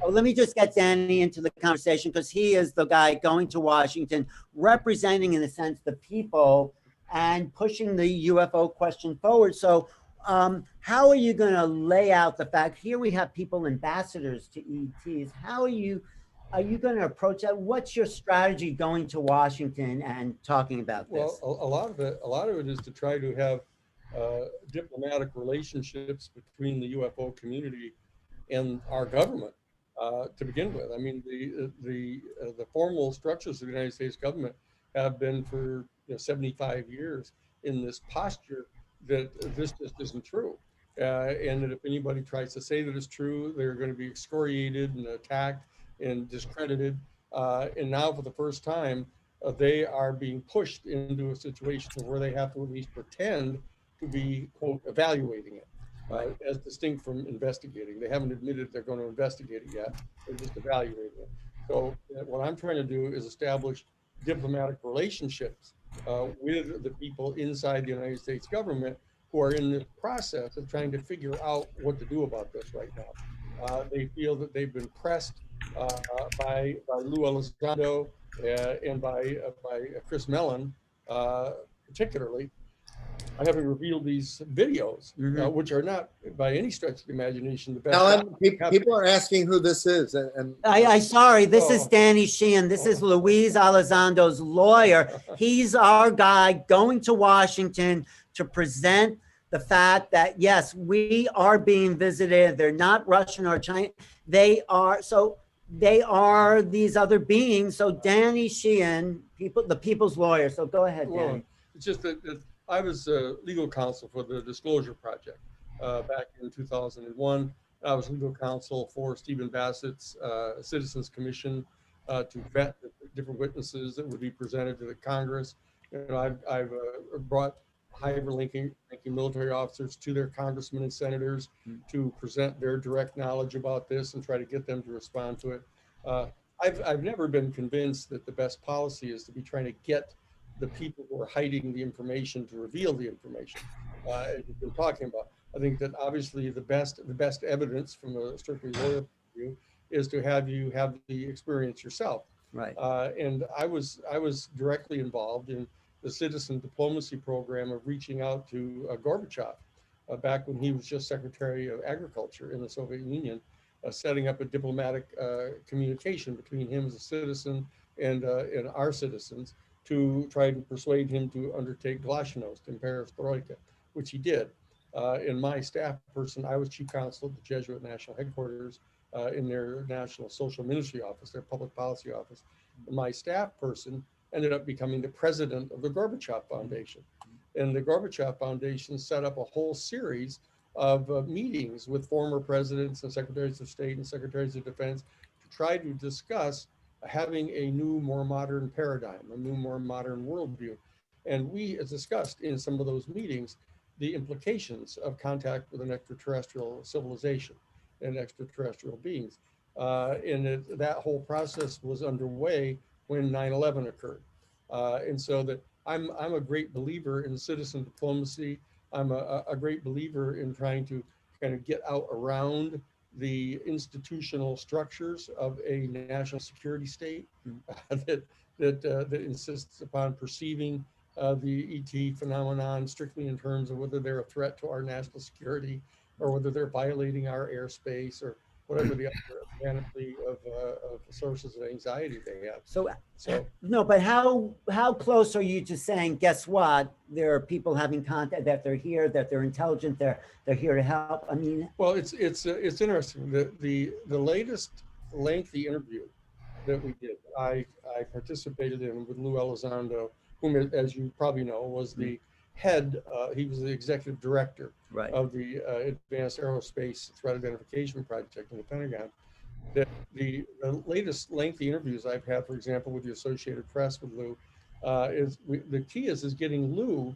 Oh, let me just get Danny into the conversation, because he is the guy going to Washington, representing, in a sense, the people and pushing the UFO question forward. So how are you going to lay out the fact, here we have people ambassadors to ETs. How are you going to approach that? What's your strategy going to Washington and talking about this? Well, a lot of it is to try to have diplomatic relationships between the UFO community and our government to begin with. I mean, the formal structures of the United States government have been for 75 years in this posture that this just isn't true. And that if anybody tries to say that it's true, they're going to be excoriated and attacked and discredited. And now, for the first time, they are being pushed into a situation where they have to at least pretend to be, quote, evaluating it, as distinct from investigating. They haven't admitted they're going to investigate it yet. They're just evaluating it. So what I'm trying to do is establish diplomatic relationships with the people inside the United States government who are in the process of trying to figure out what to do about this right now. They feel that they've been pressed by Lou Elizondo and by Chris Mellon, particularly, having revealed these videos, which are not by any stretch of the imagination the best. Alan, people are asking who this is, and I sorry, this is Danny Sheehan. This is Luis Elizondo's lawyer. He's our guy going to Washington to present the fact that, yes, we are being visited. They're not Russian or Chinese. They are these other beings. So Danny Sheehan, the people's lawyer. So go ahead, Danny. Well, it's just that I was legal counsel for the Disclosure Project back in 2001. I was legal counsel for Stephen Bassett's Citizens Commission to vet the different witnesses that would be presented to the Congress. I've brought high-ranking military officers to their congressmen and senators to present their direct knowledge about this and try to get them to respond to it. I've never been convinced that the best policy is to be trying to get the people who are hiding the information to reveal the information, as you've been talking about. I think that obviously the best evidence from a strictly lawyer point of view is to have you have the experience yourself. Right. And I was directly involved in the citizen diplomacy program of reaching out to Gorbachev back when he was just Secretary of Agriculture in the Soviet Union, setting up a diplomatic communication between him as a citizen and our citizens to try to persuade him to undertake glasnost in perestroika, which he did. In my staff person, I was chief counsel at the Jesuit National Headquarters in their National Social Ministry Office, their public policy office. My staff person ended up becoming the president of the Gorbachev Foundation. And the Gorbachev Foundation set up a whole series of meetings with former presidents and secretaries of state and secretaries of defense to try to discuss having a new, more modern paradigm, a new, more modern worldview. And we discussed in some of those meetings the implications of contact with an extraterrestrial civilization and extraterrestrial beings. And that whole process was underway when 9/11 occurred. And so that I'm a great believer in citizen diplomacy. I'm a great believer in trying to kind of get out around the institutional structures of a national security state that insists upon perceiving the ET phenomenon strictly in terms of whether they're a threat to our national security or whether they're violating our airspace or whatever the other panoply of sources of anxiety they have. So no, but how close are you to saying, guess what? There are people having contact, that they're here, that they're intelligent, they're here to help. I mean, well, it's interesting. The latest lengthy interview that we did, I participated in with Lou Elizondo, whom, as you probably know, was the head. He was the executive director of the Advanced Aerospace Threat Identification Project in the Pentagon. The latest lengthy interviews I've had, for example, with the Associated Press with Lou, the key is getting Lou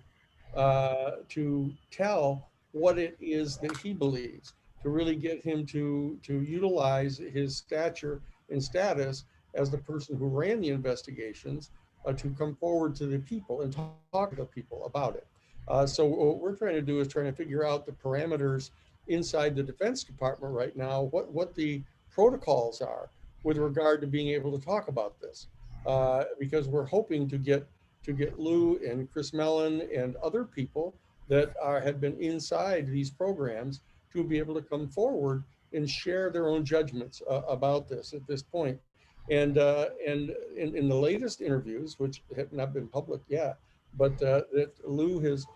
to tell what it is that he believes, to really get him to utilize his stature and status as the person who ran the investigations to come forward to the people and talk to the people about it. So what we're trying to do is trying to figure out the parameters inside the Defense Department right now, what the protocols are with regard to being able to talk about this, because we're hoping to get Lou and Chris Mellon and other people that have been inside these programs to be able to come forward and share their own judgments about this at this point. And in the latest interviews, which have not been public yet, but that Lou has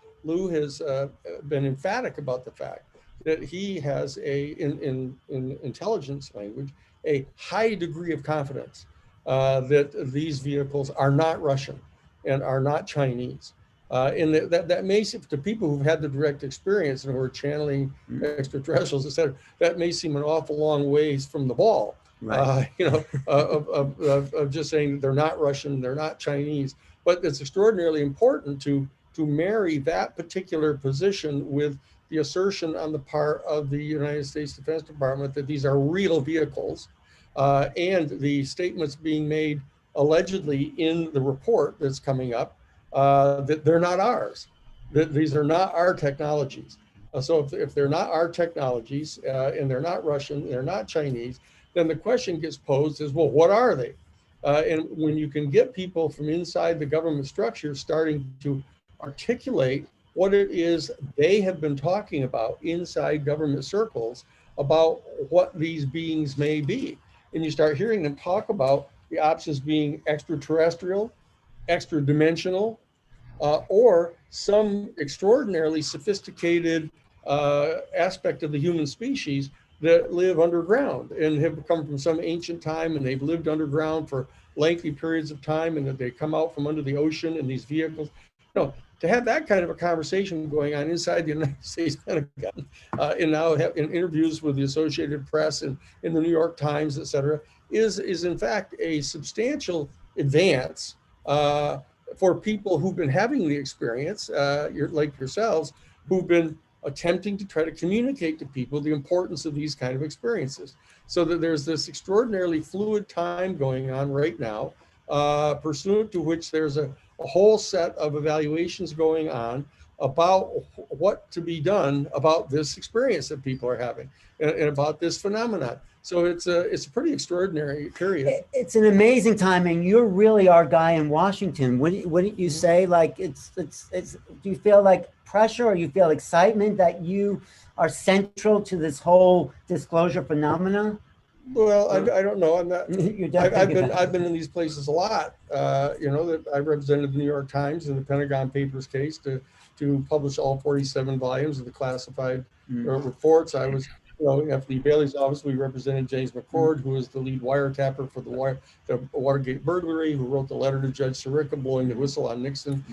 been emphatic about the fact that he has in intelligence language a high degree of confidence that these vehicles are not Russian and are not Chinese. And that may seem to people who've had the direct experience and who are channeling extraterrestrials, et cetera, that may seem an awful long ways from the ball, of just saying they're not Russian, they're not Chinese. But it's extraordinarily important to marry that particular position with the assertion on the part of the United States Defense Department that these are real vehicles, and the statements being made allegedly in the report that's coming up, that they're not ours, that these are not our technologies. So if they're not our technologies, and they're not Russian, they're not Chinese, then the question gets posed is, well, what are they? And when you can get people from inside the government structure starting to articulate what it is they have been talking about inside government circles about what these beings may be, and you start hearing them talk about the options being extraterrestrial, extra dimensional, or some extraordinarily sophisticated aspect of the human species that live underground and have come from some ancient time, and they've lived underground for lengthy periods of time, and that they come out from under the ocean in these vehicles. No, to have that kind of a conversation going on inside the United States Pentagon, and now have in interviews with the Associated Press and in the New York Times, et cetera, is in fact a substantial advance for people who've been having the experience, like yourselves, who've been attempting to try to communicate to people the importance of these kind of experiences. So that there's this extraordinarily fluid time going on right now, pursuant to which there's a whole set of evaluations going on about what to be done about this experience that people are having and about this phenomenon. So it's a pretty extraordinary period. It's an amazing time, and you're really our guy in Washington. Wouldn't you say, like, it's do you feel like pressure, or you feel excitement that you are central to this whole disclosure phenomena? Well, I don't know. I'm not. I've been in these places a lot. That I represented the New York Times in the Pentagon Papers case to publish all 47 volumes of the classified reports. I was, after the Bailey's office, we represented James McCord, who was the lead wiretapper for the Watergate burglary, who wrote the letter to Judge Sirica blowing the whistle on Nixon.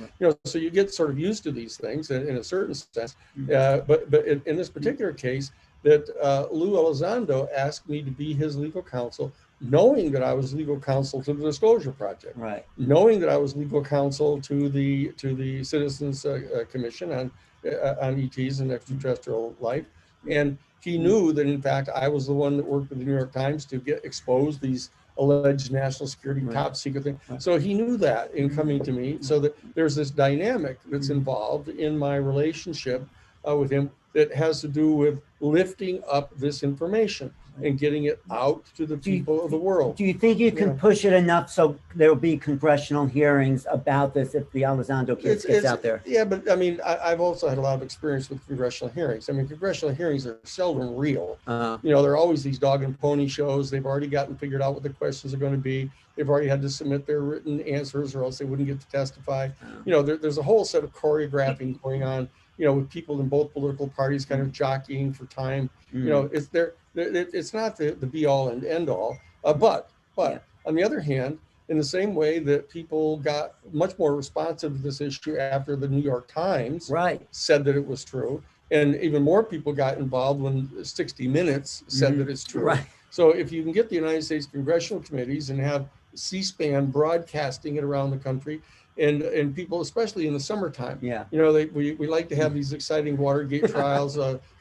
So you get sort of used to these things in a certain sense. But in this particular case, that Lou Elizondo asked me to be his legal counsel, knowing that I was legal counsel to the Disclosure Project, knowing that I was legal counsel to the Citizens Commission on ETs and extraterrestrial life, and he knew that in fact I was the one that worked with the New York Times to expose these alleged national security top secret thing. So he knew that in coming to me. So that there's this dynamic that's involved in my relationship with him that has to do with lifting up this information and getting it out to the people of the world. Do you think you can push it enough so there will be congressional hearings about this if the Elizondo case gets out there? Yeah, but I mean, I've also had a lot of experience with congressional hearings. I mean, congressional hearings are seldom real. You know, there are always these dog and pony shows. They've already gotten figured out what the questions are going to be. They've already had to submit their written answers or else they wouldn't get to testify. You know, there's a whole set of choreographing going on, you know, with people in both political parties kind of jockeying for time. You know, it's not the be all and end all. But on the other hand, in the same way that people got much more responsive to this issue after the New York Times said that it was true, and even more people got involved when 60 Minutes said that it's true. So if you can get the United States congressional committees and have C-SPAN broadcasting it around the country, and people, especially in the summertime, you know, we like to have these exciting Watergate trials,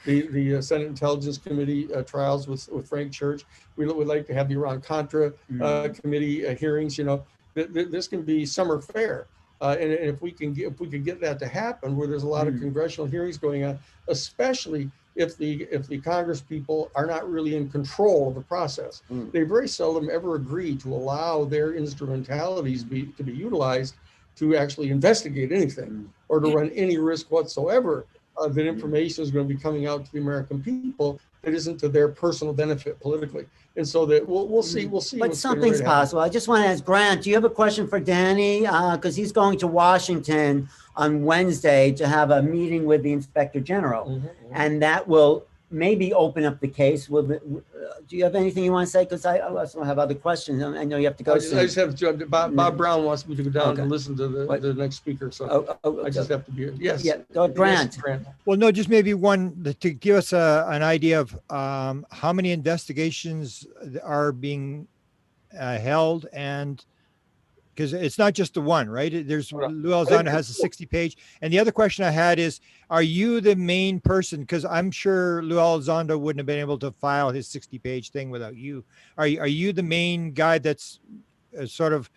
the Senate Intelligence Committee trials with Frank Church. We would like to have the Iran-Contra committee hearings. You know, this can be summer fare, and if we can get that to happen, where there's a lot of congressional hearings going on, especially if the Congress people are not really in control of the process. They very seldom ever agree to allow their instrumentalities to be utilized to actually investigate anything or to run any risk whatsoever that information is going to be coming out to the American people that isn't to their personal benefit politically. And so that we'll see. But something's possible. I just want to ask Grant, do you have a question for Danny? Because he's going to Washington on Wednesday to have a meeting with the Inspector General, and that will maybe open up the case. Do you have anything you want to say? Because I also have other questions. I know you have to go soon. I just have to, Bob Brown wants me to go down and listen to the next speaker, so I just have to be here. Yes. Yeah, Grant. Yes, Grant. Well, no, just maybe one to give us an idea of how many investigations are being held, and because it's not just the one, right? There's Lou Elizondo has a 60-page. And the other question I had is, are you the main person? Because I'm sure Lou Elizondo wouldn't have been able to file his 60-page thing without you. Are you the main guy that's sort of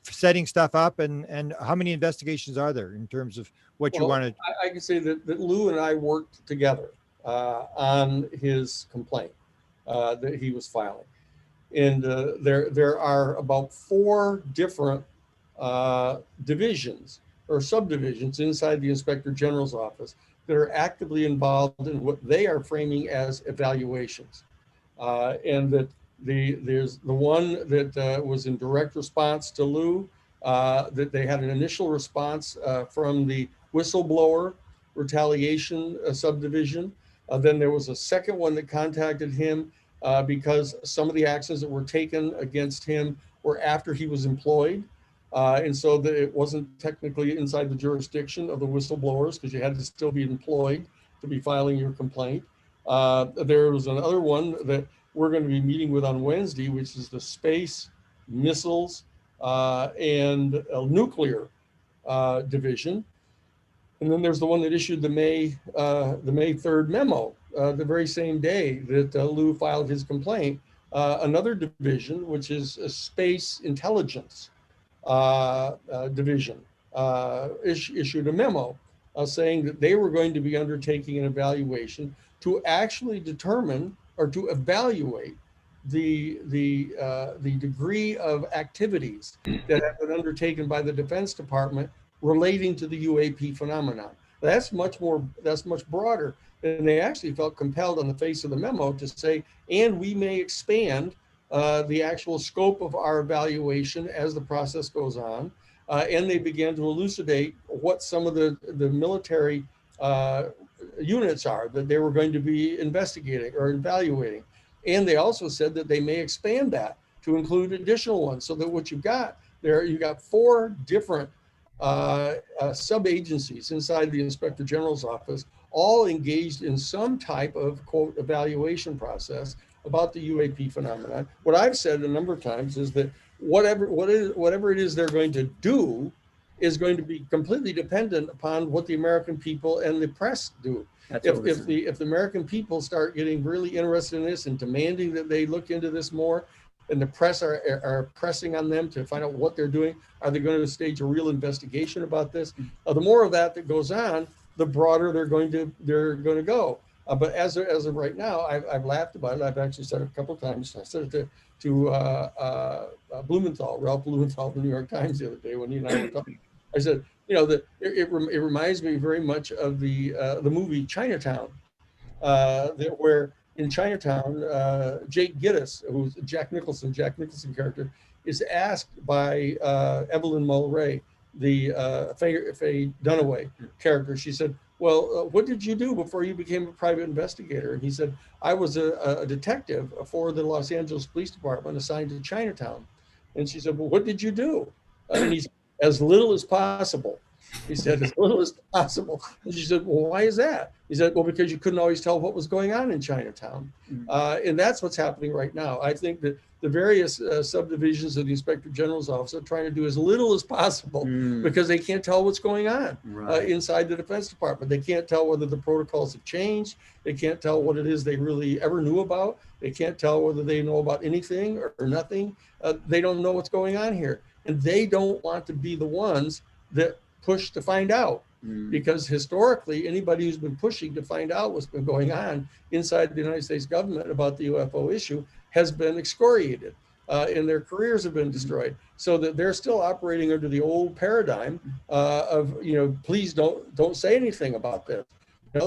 setting stuff up? And how many investigations are there in terms of what you want to? I can say that Lou and I worked together on his complaint that he was filing. And there are about 4 different divisions or subdivisions inside the Inspector General's office that are actively involved in what they are framing as evaluations. And that there's the one that was in direct response to Lou, that they had an initial response from the whistleblower retaliation subdivision. Then there was a second one that contacted him because some of the actions that were taken against him were after he was employed. And so that it wasn't technically inside the jurisdiction of the whistleblowers because you had to still be employed to be filing your complaint. There was another one that we're going to be meeting with on Wednesday, which is the space, missiles, and nuclear division. And then there's the one that issued the May 3rd memo, the very same day that Lou filed his complaint. Another division, which is a space intelligence division, issued a memo saying that they were going to be undertaking an evaluation to actually determine or to evaluate the degree of activities that have been undertaken by the Defense Department relating to the UAP phenomenon. That's much broader. And they actually felt compelled on the face of the memo to say, and we may expand the actual scope of our evaluation as the process goes on. And they began to elucidate what some of the military units are that they were going to be investigating or evaluating. And they also said that they may expand that to include additional ones. So that what you've got there, you got 4 different sub-agencies inside the Inspector General's office, all engaged in some type of, quote, evaluation process about the UAP phenomenon. What I've said a number of times is that whatever it is they're going to do is going to be completely dependent upon what the American people and the press do. If the American people start getting really interested in this and demanding that they look into this more, and the press are pressing on them to find out what they're doing, are they going to stage a real investigation about this? The more of that goes on, the broader they're going to go. But as of right now, I've laughed about it. I've actually said it a couple of times. I said it to Blumenthal, Ralph Blumenthal, of the New York Times the other day when he and I were talking. I said, that it reminds me very much of the movie Chinatown, where in Chinatown, Jake Gittes, who's Jack Nicholson character, is asked by Evelyn Mulwray, the Faye Dunaway character. She said, well, what did you do before you became a private investigator? And he said, I was a detective for the Los Angeles Police Department assigned to Chinatown. And she said, well, what did you do? And he said, as little as possible. He said, as little as possible. And she said, well, why is that? He said, well, because you couldn't always tell what was going on in Chinatown. And that's what's happening right now. I think that the various subdivisions of the Inspector General's office are trying to do as little as possible because they can't tell what's going on inside the Defense Department. They can't tell whether the protocols have changed. They can't tell what it is they really ever knew about. They can't tell whether they know about anything or nothing. They don't know what's going on here. And they don't want to be the ones that push to find out, because historically anybody who's been pushing to find out what's been going on inside the United States government about the UFO issue has been excoriated and their careers have been destroyed, so that they're still operating under the old paradigm of please don't say anything about this. We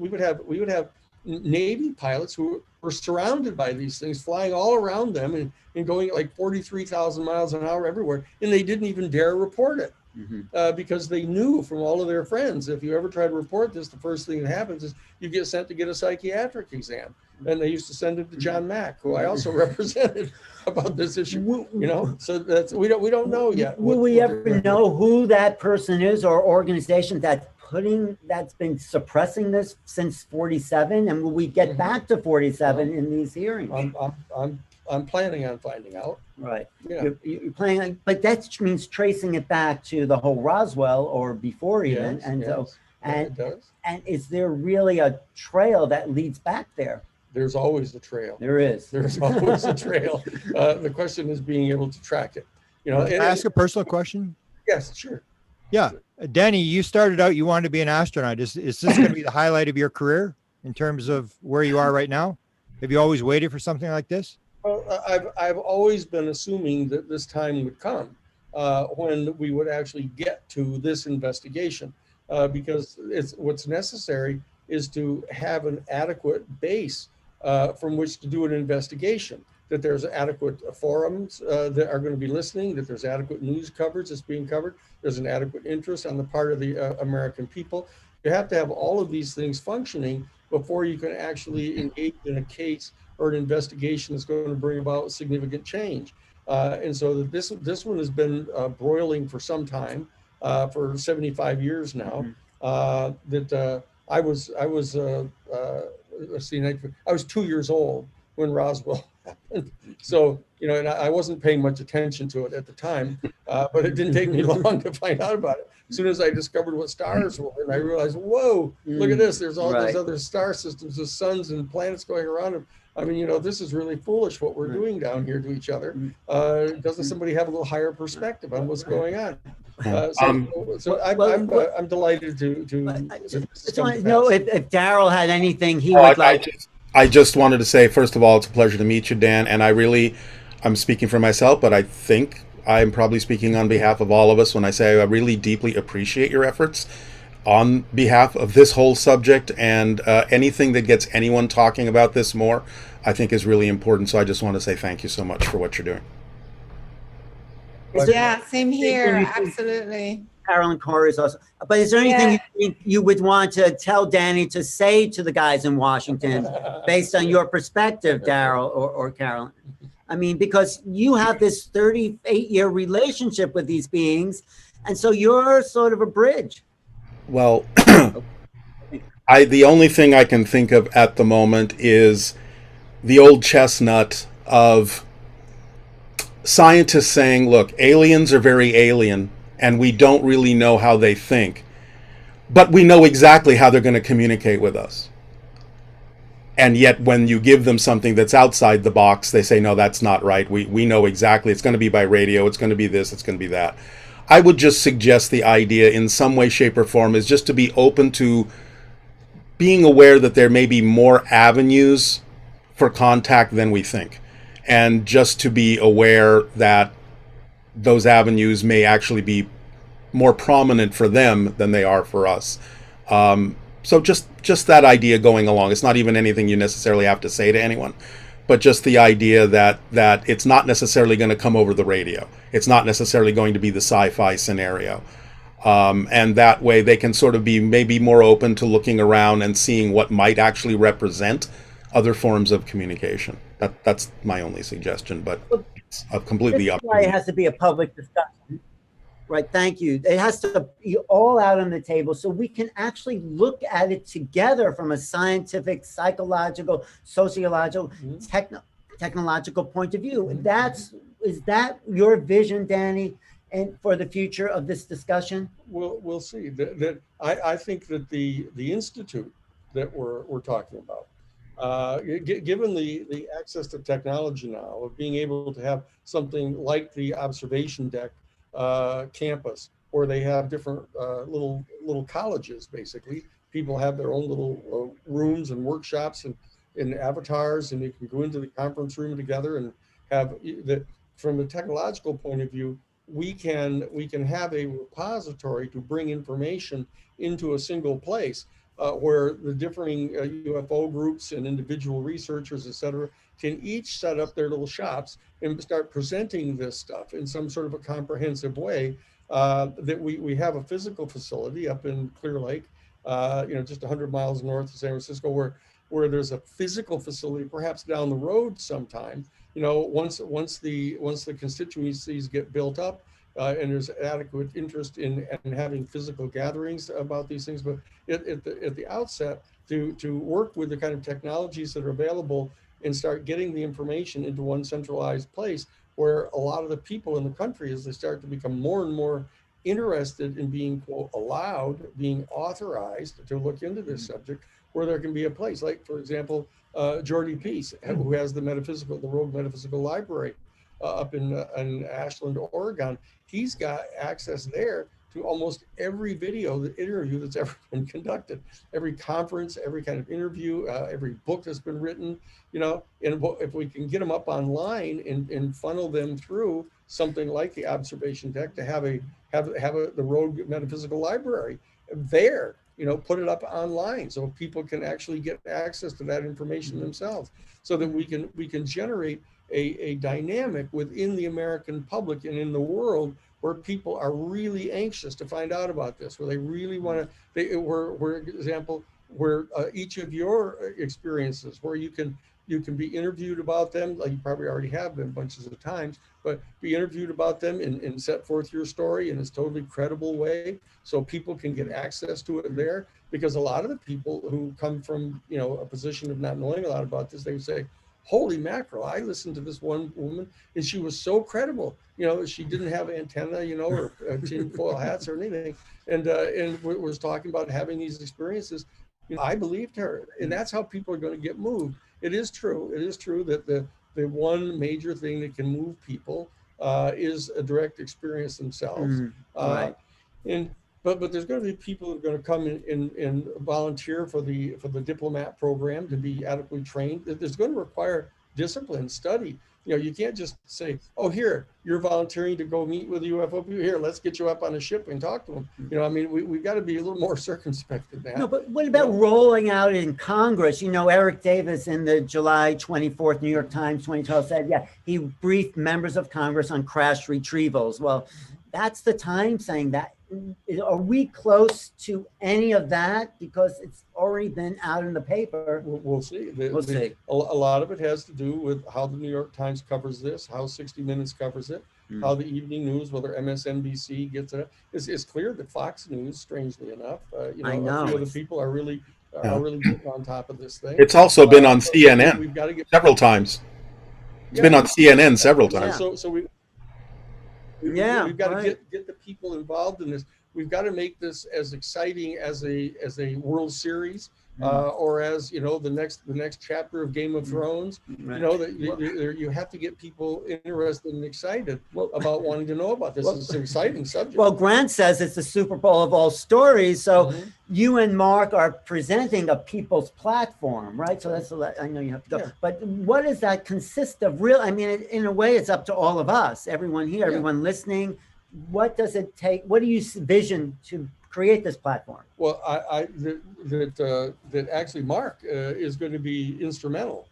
would have Navy pilots who were surrounded by these things flying all around them and going at like 43,000 miles an hour everywhere, and they didn't even dare report it because they knew from all of their friends, if you ever try to report this, the first thing that happens is you get sent to get a psychiatric exam. And they used to send it to John Mack, who I also represented about this issue. So that's we don't know yet. Will we ever know who that person is or organization that's been suppressing this since 47, and will we get back to 47 in these hearings? I'm planning on finding out. Right. Yeah. You're planning, but that means tracing it back to the whole Roswell or before even. It does. And is there really a trail that leads back there? There's always a trail. There is. There's always a trail. The question is being able to track it. Can I ask a personal question? Yes, sure. Yeah. Danny, you started out, you wanted to be an astronaut. Is this going to be the highlight of your career in terms of where you are right now? Have you always waited for something like this? Well, I've always been assuming that this time would come when we would actually get to this investigation, because what's necessary is to have an adequate base from which to do an investigation, that there's adequate forums that are going to be listening, that there's adequate news coverage that's being covered, there's an adequate interest on the part of the American people. You have to have all of these things functioning before you can actually engage in a case or an investigation that's going to bring about significant change. And so this one has been broiling for some time, for 75 years now. I was 2 years old when Roswell happened. So, and I wasn't paying much attention to it at the time, but it didn't take me long to find out about it. As soon as I discovered what stars were, and I realized, whoa, look at this. There's all these other star systems with suns and planets going around them. I mean, this is really foolish what we're doing down here to each other. Doesn't somebody have a little higher perspective on what's going on? I'm delighted to know if Daryl had anything he would like. I just wanted to say, first of all, it's a pleasure to meet you, Dan. And I'm speaking for myself, but I think I'm probably speaking on behalf of all of us when I say I really deeply appreciate your efforts on behalf of this whole subject, and anything that gets anyone talking about this more, I think is really important. So I just want to say thank you so much for what you're doing. Yeah, same here. Absolutely. Carolyn Corey is also. But is there anything you think you would want to tell Danny to say to the guys in Washington, based on your perspective, Daryl or Carolyn? I mean, because you have this 38-year relationship with these beings, and so you're sort of a bridge. Well, the only thing I can think of at the moment is the old chestnut of scientists saying, look, aliens are very alien, and we don't really know how they think, but we know exactly how they're going to communicate with us. And yet when you give them something that's outside the box, they say, no, that's not right. We know exactly. It's going to be by radio. It's going to be this. It's going to be that. I would just suggest the idea in some way, shape, or form is just to be open to being aware that there may be more avenues for contact than we think, and just to be aware that those avenues may actually be more prominent for them than they are for us. So just that idea going along. It's not even anything you necessarily have to say to anyone, but just the idea that it's not necessarily going to come over the radio. It's not necessarily going to be the sci-fi scenario. And that way they can sort of be maybe more open to looking around and seeing what might actually represent other forms of communication. That's my only suggestion, but it's completely This up is to why you. it has to be a public discussion. Right, thank you. It has to be all out on the table so we can actually look at it together from a scientific, psychological, sociological, technological point of view. Is that your vision, Danny, and for the future of this discussion? We'll see. I think that the institute that we're talking about, given the access to technology now, of being able to have something like the observation deck campus, where they have different little colleges. Basically, people have their own little rooms and workshops and avatars, and they can go into the conference room together and have the. From a technological point of view, we can have a repository to bring information into a single place, where the differing UFO groups and individual researchers, et cetera, can each set up their little shops and start presenting this stuff in some sort of a comprehensive way. That we have a physical facility up in Clear Lake, just 100 miles north of San Francisco, where there's a physical facility, perhaps down the road sometime. Once the constituencies get built up, and there's adequate interest in having physical gatherings about these things, but at the outset, to work with the kind of technologies that are available and start getting the information into one centralized place, where a lot of the people in the country, as they start to become more and more interested in being, quote, allowed, being authorized to look into this subject, where there can be a place, like, for example, Jordy Peace, who has the Rogue Metaphysical Library up in Ashland, Oregon. He's got access there to almost every interview that's ever been conducted, every conference, every kind of interview, every book that's been written, and if we can get them up online and funnel them through something like the observation deck, to have the Rogue Metaphysical Library there, put it up online so people can actually get access to that information themselves, so that we can generate a dynamic within the American public and in the world, where people are really anxious to find out about this, where they really want to, where example, where each of your experiences, where you can be interviewed about them, like you probably already have been bunches of times, but be interviewed about them and set forth your story in this totally credible way, so people can get access to it there. Because a lot of the people who come from, a position of not knowing a lot about this, they would say, holy mackerel, I listened to this one woman and she was so credible. She didn't have antenna, or tinfoil hats or anything. And was talking about having these experiences. I believed her. And that's how people are going to get moved. It is true. It is true that the one major thing that can move people is a direct experience themselves. Right. But there's going to be people that are going to come and volunteer for the diplomat program to be adequately trained. There's going to require discipline, study. You can't just say, oh, here, you're volunteering to go meet with the UFO people. Here, let's get you up on a ship and talk to them. We've got to be a little more circumspect than that. No, but what about rolling out in Congress? Eric Davis in the July 24th New York Times 2012 said, he briefed members of Congress on crash retrievals. Well, that's the time saying that. Are we close to any of that? Because it's already been out in the paper. We'll see. We'll see. A lot of it has to do with how the New York Times covers this, how 60 Minutes covers it, how the evening news, whether MSNBC gets it. It's clear that Fox News, strangely enough, I know. a few of the people are really getting on top of this thing. It's also been on CNN we've got to get several times. It's been on CNN several times. We've got to get the people involved in this. We've got to make this as exciting as a World Series, or as, the next chapter of Game of Thrones. That you have to get people interested and excited about wanting to know about this. It's an exciting subject. Well, Grant says it's the Super Bowl of all stories. So you and Mark are presenting a people's platform, right? So I know you have to go. Yeah. But what does that consist of? I mean, in a way, it's up to all of us, everyone here, everyone listening. What does it take? What do you vision to create this platform? Well, that actually Mark is going to be instrumental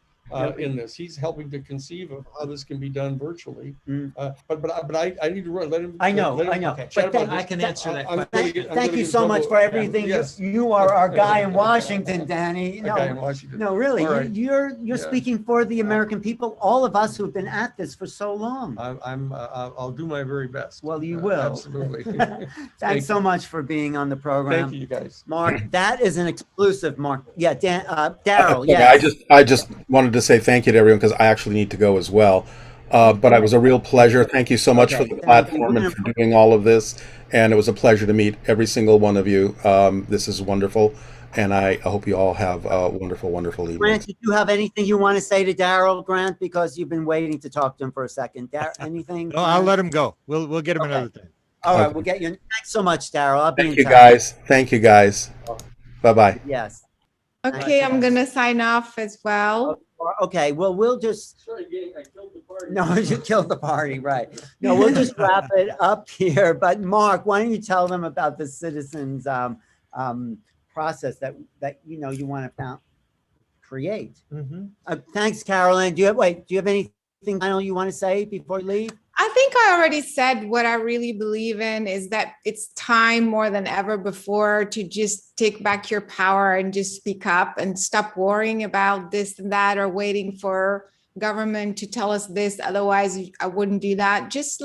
in this. He's helping to conceive of how this can be done virtually. But I need to run. Let him. I know. Okay. But I can answer that question. Thank you so much for everything. Yes. You are our guy in Washington, Danny. Guy in Washington. No, really, All right. you're speaking for the American people. All of us who've been at this for so long. I'll do my very best. Well, you will. Absolutely. Thanks so much for being on the program. Thank you, guys. Mark, that is an exclusive, Mark. Yeah, Daryl. Okay, Yeah. I just wanted to say thank you to everyone because I actually need to go as well. But it was a real pleasure. Thank you so much for the platform and for doing all of this. And it was a pleasure to meet every single one of you. This is wonderful. And I hope you all have a wonderful, wonderful evening. Grant, did you have anything you want to say to Daryl, Grant? Because you've been waiting to talk to him for a second. Anything? No, I'll let him go. We'll get him another thing. All right, we'll get you. Thanks so much, Daryl. I'll be Thank in you, touch. guys. Thank you, guys. Bye-bye. Yes. Okay, I'm gonna sign off as well. Okay, well, we'll just. Sorry, gang, I killed the party. No, you killed the party, right? No, we'll just wrap it up here. But Mark, why don't you tell them about the citizens process that you want to create? Thanks, Carolyn. Do you have anything final you want to say before you leave? I think I already said what I really believe in is that it's time more than ever before to just take back your power and just speak up and stop worrying about this and that or waiting for government to tell us this. Otherwise, I wouldn't do that. Just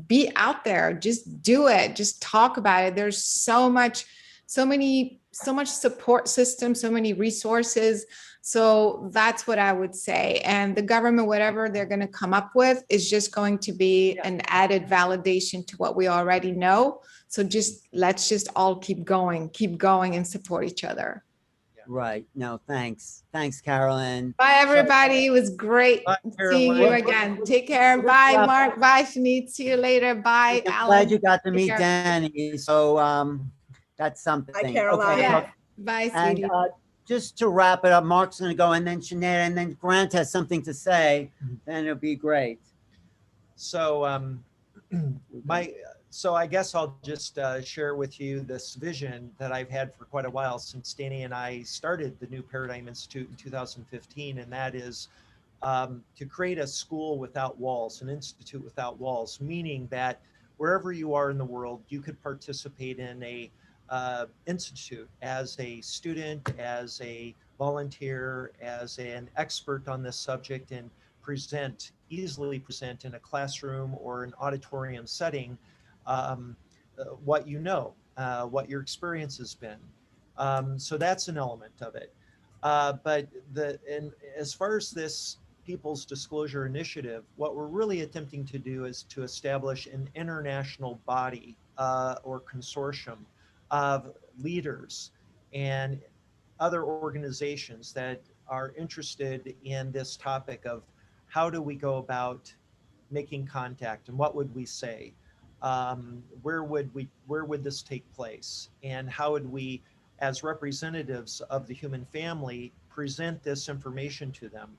be out there, just do it, just talk about it. There's so much support system, so many resources. So that's what I would say. And the government, whatever they're going to come up with is just going to be an added validation to what we already know. So let's just all keep going and support each other. Right. No, thanks. Thanks, Carolyn. Bye, everybody. It was great seeing you again. Take care. Bye, Mark. Bye, Shanit. See you later. Bye, I'm Alan. glad you got to Take meet care. Danny. So that's something. Hi, Caroline. Yeah. Bye, And sweetie. just to wrap it up, Mark's going to go, and then Sinead, and then Grant has something to say, then it'll be great. So so I guess I'll just share with you this vision that I've had for quite a while since Danny and I started the New Paradigm Institute in 2015, and that is to create a school without walls, an institute without walls, meaning that wherever you are in the world, you could participate in a institute as a student, as a volunteer, as an expert on this subject, and easily present in a classroom or an auditorium setting what you know, what your experience has been. So that's an element of it. But as far as this People's Disclosure Initiative, what we're really attempting to do is to establish an international body or consortium of leaders and other organizations that are interested in this topic of how do we go about making contact and what would we say? Where would this take place? And how would we, as representatives of the human family, present this information to them?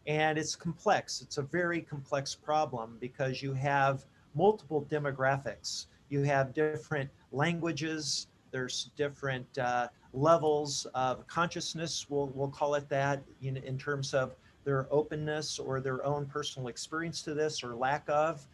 And it's complex. It's a very complex problem because you have multiple demographics. You have different languages. There's different levels of consciousness, we'll call it that, in terms of their openness or their own personal experience to this or lack of.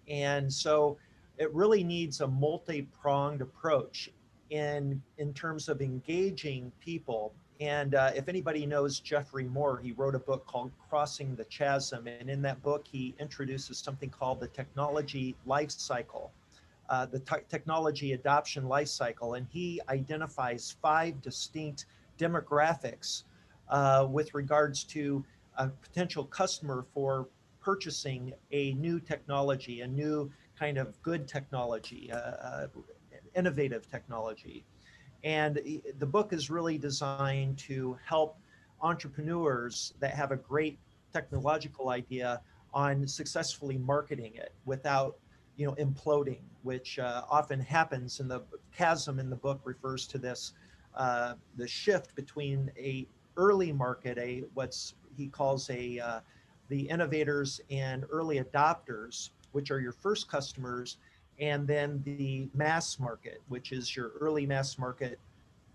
And so it really needs a multi-pronged approach in terms of engaging people. And if anybody knows Jeffrey Moore, he wrote a book called Crossing the Chasm. And in that book, he introduces something called the technology life cycle, the technology adoption life cycle. And he identifies 5 distinct demographics with regards to a potential customer for purchasing a new technology, a new kind of good technology, innovative technology. And the book is really designed to help entrepreneurs that have a great technological idea on successfully marketing it without, imploding, which often happens. In the chasm in the book refers to this, the shift between a early market, what's he calls the innovators and early adopters, which are your first customers, and then the mass market, which is your early mass market,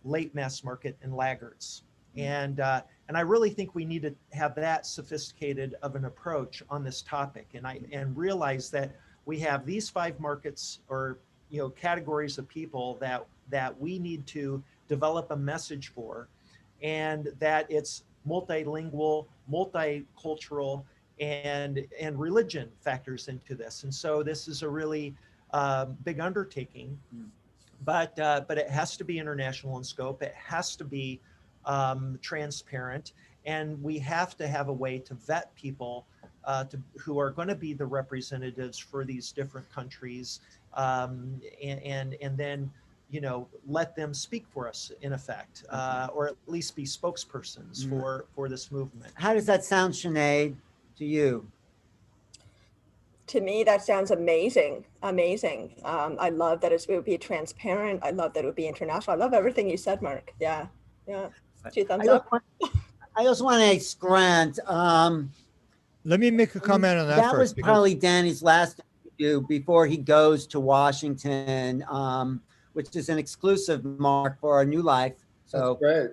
late mass market, and laggards. And I really think we need to have that sophisticated of an approach on this topic, and realize that we have these 5 markets, or categories of people that we need to develop a message for, and that it's multilingual, multicultural, and religion factors into this. And so this is a really big undertaking, but it has to be international in scope. It has to be transparent, and we have to have a way to vet people who are going to be the representatives for these different countries, and then let them speak for us, in effect, or at least be spokespersons for this movement. How does that sound, Sinead, to you? To me, that sounds amazing. Amazing. I love that it would be transparent. I love that it would be international. I love everything you said, Mark. Yeah. 2 thumbs up. I also want to ask Grant. Let me make a comment on that That first. was probably Danny's last interview before he goes to Washington, which is an exclusive, Mark, for our new life. So That's great.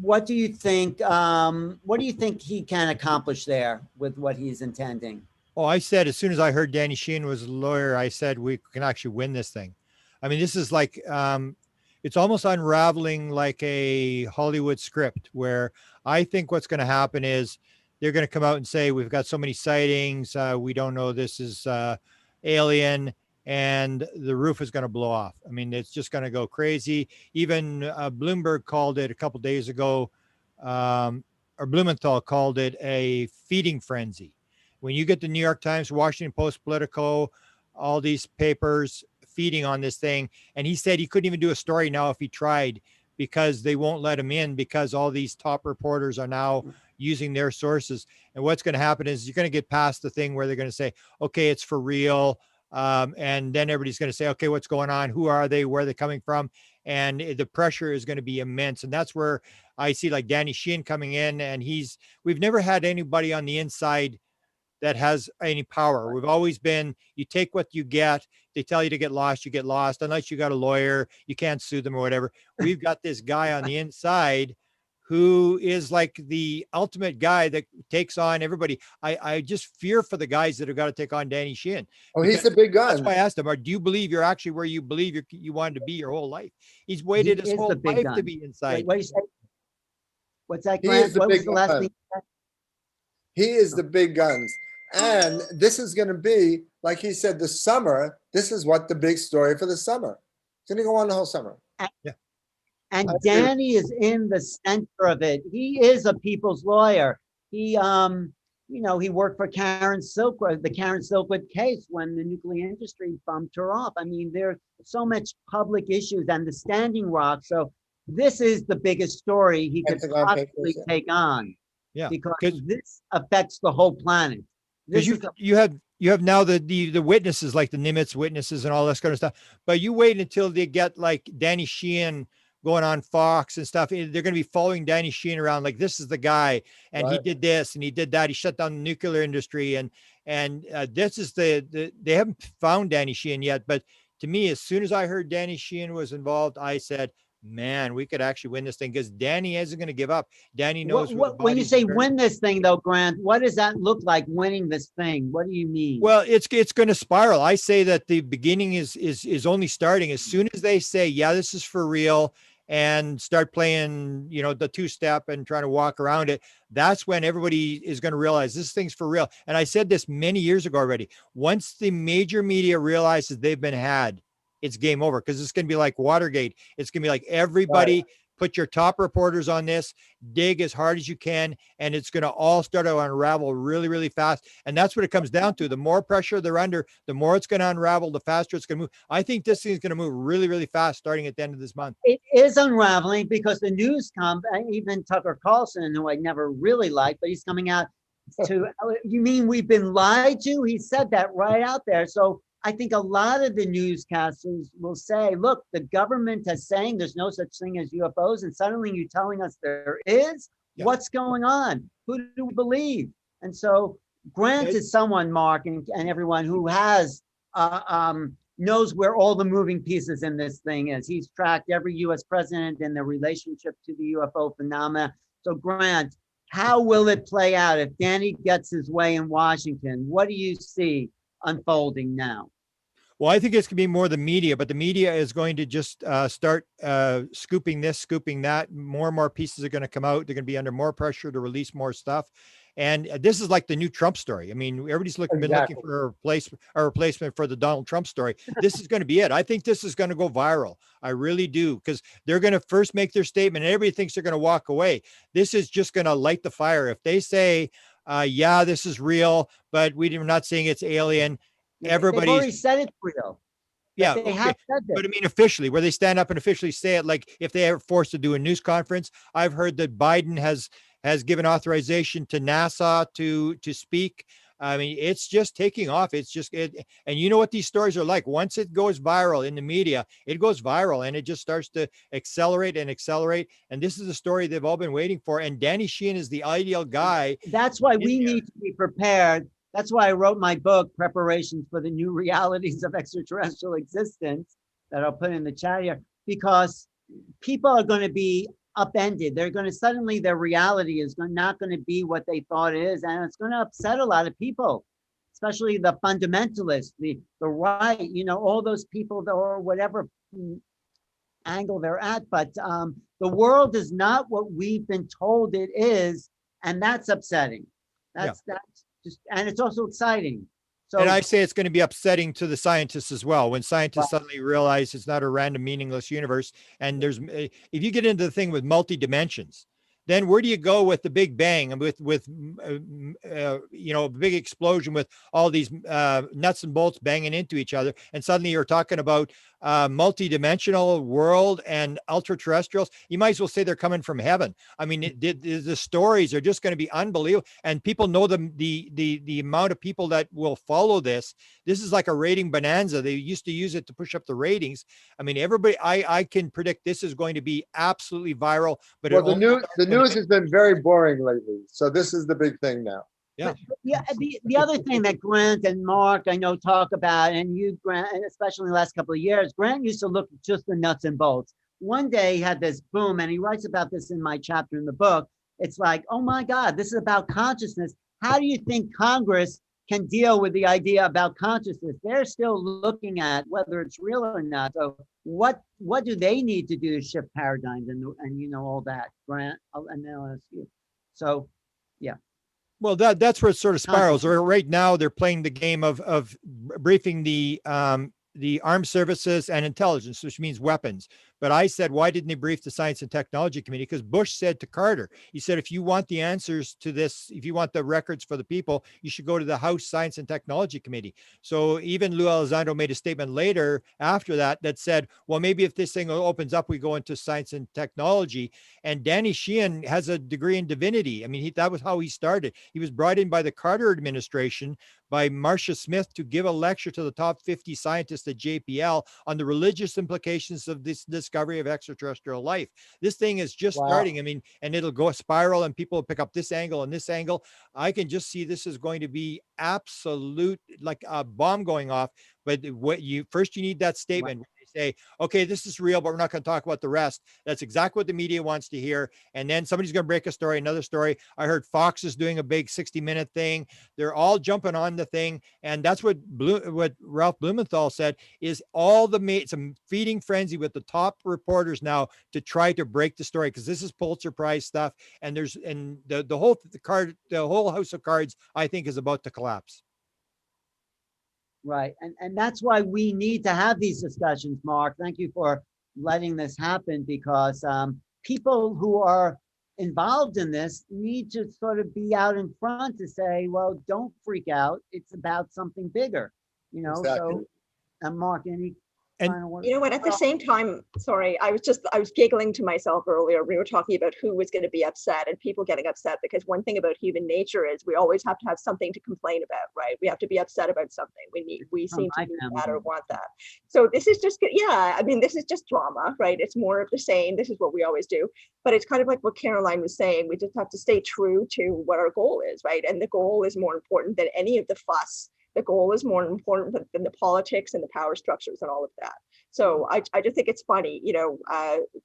what do you think? What do you think he can accomplish there with what he's intending? Oh, I said, as soon as I heard Danny Sheehan was a lawyer, I said, we can actually win this thing. I mean, this is like, it's almost unraveling like a Hollywood script, where I think what's going to happen is they're going to come out and say, we've got so many sightings. We don't know, this is alien, and the roof is going to blow off. I mean, it's just going to go crazy. Even Bloomberg called it a couple days ago, or Blumenthal called it a feeding frenzy. When you get the New York Times, Washington Post, Politico, all these papers feeding on this thing. And he said he couldn't even do a story now if he tried, because they won't let him in, because all these top reporters are now using their sources. And what's going to happen is you're going to get past the thing where they're going to say, okay, it's for real. And then everybody's going to say, okay, what's going on? Who are they? Where are they coming from? And the pressure is going to be immense. And that's where I see like Danny Sheehan coming in, and we've never had anybody on the inside that has any power. We've always been, you take what you get. They tell you to get lost, you get lost. Unless you got a lawyer, you can't sue them or whatever. We've got this guy on the inside who is like the ultimate guy that takes on everybody. I just fear for the guys that have got to take on Danny Sheehan. Oh, he's the big gun. That's why I asked him, do you believe you're actually where you believe you wanted to be your whole life? He's waited his whole life to be inside. Wait, what do you say? What's that, He Grant? is the What was big the last gun. thing you said? He is the big guns. And this is going to be, like he said, the summer. This is what the big story for the summer. It's going to go on the whole summer. And Danny is in the center of it. He is a people's lawyer. He, he worked for Karen Silkwood, the Karen Silkwood case, when the nuclear industry bumped her off. I mean, there's so much public issues and the Standing Rock. So this is the biggest story he could Pentagon possibly Papers, take on. Yeah, because this affects the whole planet. Because you have now the witnesses, like the Nimitz witnesses and all this kind of stuff. But you wait until they get like Danny Sheehan going on Fox and stuff. They're going to be following Danny Sheehan around like, this is the guy, and he did this and he did that. He shut down the nuclear industry, and this is they haven't found Danny Sheehan yet. But to me, as soon as I heard Danny Sheehan was involved, I said, man, we could actually win this thing, because Danny isn't going to give up. Danny knows when you say win this thing, though, Grant, what does that look like, winning this thing? What do you mean? Well, it's going to spiral. I say that the beginning is only starting. As soon as they say, yeah, this is for real, and start playing, the 2-step and trying to walk around it, that's when everybody is going to realize this thing's for real. And I said this many years ago already. Once the major media realizes they've been had, it's game over, because it's going to be like Watergate. It's going to be like everybody put your top reporters on this, dig as hard as you can, and it's going to all start to unravel really, really fast. And that's what it comes down to. The more pressure they're under, the more it's going to unravel, the faster it's going to move. I think this thing is going to move really, really fast starting at the end of this month. It is unraveling because the news even Tucker Carlson, who I never really liked, but he's coming out to, you mean we've been lied to? He said that right out there. So I think a lot of the newscasters will say, look, the government is saying there's no such thing as UFOs, and suddenly you're telling us there is? Yeah. What's going on? Who do we believe? And so Grant is someone, Mark, and everyone who has knows where all the moving pieces in this thing is. He's tracked every US president and their relationship to the UFO phenomena. So Grant, how will it play out if Danny gets his way in Washington? What do you see unfolding now? Well, I think it's going to be more the media, but the media is going to just start scooping this, scooping that. More and more pieces are going to come out. They're going to be under more pressure to release more stuff. And this is like the new Trump story. I mean, everybody's been looking for a replacement for the Donald Trump story. This is going to be it. I think this is going to go viral. I really do, because they're going to first make their statement and everybody thinks they're going to walk away. This is just going to light the fire. If they say, yeah, this is real, but we're not saying it's alien. Everybody's already said it's real. Yeah, they have said this. But I mean, officially, where they stand up and officially say it, like if they are forced to do a news conference. I've heard that Biden has given authorization to NASA to speak. I mean, it's just taking off. It's just and you know what these stories are like. Once it goes viral in the media, it goes viral and it just starts to accelerate and accelerate. And this is the story they've all been waiting for. And Danny Sheehan is the ideal guy. That's why we need to be prepared. That's why I wrote my book, Preparations for the New Realities of Extraterrestrial Existence, that I'll put in the chat here, because people are going to be upended. They're going to suddenly, their reality is not going to be what they thought it is. And it's going to upset a lot of people, especially the fundamentalists, the right, all those people that, or whatever angle they're at. But the world is not what we've been told it is. And that's upsetting. That's and it's also exciting. So, and I say it's going to be upsetting to the scientists as well, when scientists suddenly realize it's not a random, meaningless universe. And if you get into the thing with multi-dimensions, then where do you go with the Big Bang and with a big explosion with all these nuts and bolts banging into each other? And suddenly you're talking about multi-dimensional world and ultra-terrestrials. You might as well say they're coming from heaven. I mean, the stories are just going to be unbelievable. And people know the amount of people that will follow this. This is like a rating bonanza. They used to use it to push up the ratings. I mean, everybody, I can predict this is going to be absolutely viral. But well, the news has been very boring lately. So this is the big thing now. Yeah. The other thing that Grant and Mark, I know, talk about, and you, Grant, and especially in the last couple of years, Grant used to look at just the nuts and bolts. One day he had this boom, and he writes about this in my chapter in the book. It's like, oh my God, this is about consciousness. How do you think Congress can deal with the idea about consciousness? They're still looking at whether it's real or not. So what do they need to do to shift paradigms and all that, Grant? And then I'll ask you. So, yeah. Well, that's where it sort of spirals. Right now, they're playing the game of briefing the armed services and intelligence, which means weapons. But I said, why didn't they brief the Science and Technology Committee? Because Bush said to Carter, he said, if you want the answers to this, if you want the records for the people, you should go to the House Science and Technology Committee. So even Lou Elizondo made a statement later after that said, well, maybe if this thing opens up, we go into science and technology. And Danny Sheehan has a degree in divinity. I mean, that was how he started. He was brought in by the Carter administration, by Marcia Smith, to give a lecture to the top 50 scientists at JPL on the religious implications of this discovery of extraterrestrial life. This thing is just starting. I mean, and it'll go spiral and people will pick up this angle and this angle. I can just see this is going to be absolute, like a bomb going off. But you need that statement. Say, okay, this is real, but we're not going to talk about the rest. That's exactly what the media wants to hear. And then somebody's going to break a story, another story. I heard Fox is doing a big 60-minute thing. They're all jumping on the thing. And that's what Ralph Blumenthal said is some feeding frenzy with the top reporters now to try to break the story, because this is Pulitzer Prize stuff. And the whole house of cards, I think, is about to collapse. Right. And that's why we need to have these discussions, Mark. Thank you for letting this happen, because people who are involved in this need to sort of be out in front to say, well, don't freak out. It's about something bigger, you know? Exactly. So, and Mark, any And- final words? You know what, at the same time, sorry, I was giggling to myself earlier. We were talking about who was going to be upset and people getting upset, because one thing about human nature is we always have to have something to complain about, right? We have to be upset about something. We seem to need that or want that. So this is just, yeah, I mean, this is just drama, right? It's more of the same. This is what we always do. But it's kind of like what Caroline was saying. We just have to stay true to what our goal is, right? And the goal is more important than any of the fuss. The goal is more important than the politics and the power structures and all of that. So I just think it's funny, you know,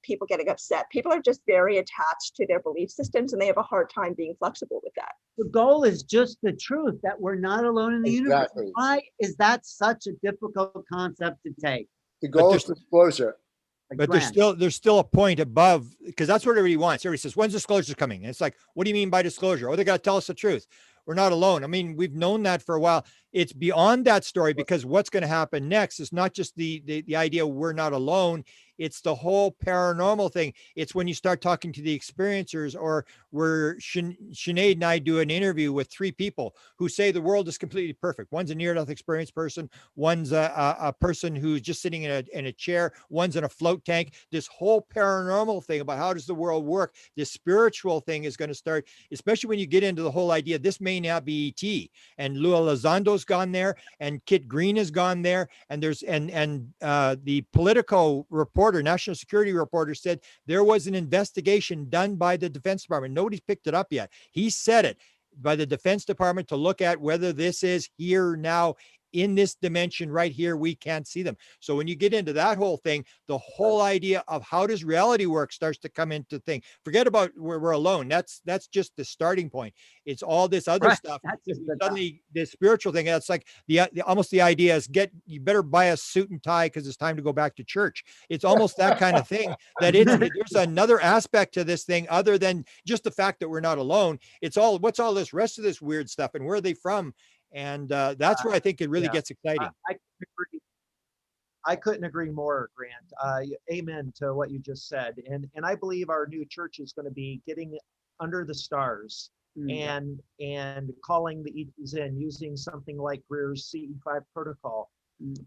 people getting upset. People are just very attached to their belief systems and they have a hard time being flexible with that. The goal is just the truth that we're not alone in the universe. Exactly. Why is that such a difficult concept to take? The goal is there's- disclosure. Like, But Grant, there's still a point above, because that's what everybody wants. Everybody says, when's disclosure coming? And it's like, what do you mean by disclosure? Oh, they got to tell us the truth. We're not alone. I mean, we've known that for a while. It's beyond that story, because what's going to happen next is not just the idea we're not alone. It's the whole paranormal thing. It's when you start talking to the experiencers, or where Sinead and I do an interview with 3 people who say the world is completely perfect. One's a near-death experience person. One's a person who's just sitting in a chair. One's in a float tank. This whole paranormal thing about how does the world work, this spiritual thing is going to start, especially when you get into the whole idea, this may not be ET. And Lua Lozando's gone there, and Kit Green has gone there. And there's, the Politico reporter, national security reporter, said there was an investigation done by the Defense Department. Nobody's picked it up yet. He said it, by the Defense Department, to look at whether this is here now in this dimension right here. We can't see them. So when you get into that whole thing, the whole idea of how does reality work starts to come into thing. Forget about where we're alone. That's just the starting point. It's all this other Right. stuff. That's just the Suddenly the spiritual thing, that's like the almost the idea is you better buy a suit and tie because it's time to go back to church. It's almost that kind of thing, that there's another aspect to this thing other than just the fact that we're not alone. It's all, what's all this rest of this weird stuff and where are they from? And that's where I think it really Yeah. gets exciting. I couldn't agree more, Grant. Amen to what you just said. And I believe our new church is going to be getting under the stars and calling the ETs in using something like Greer's CE5 protocol.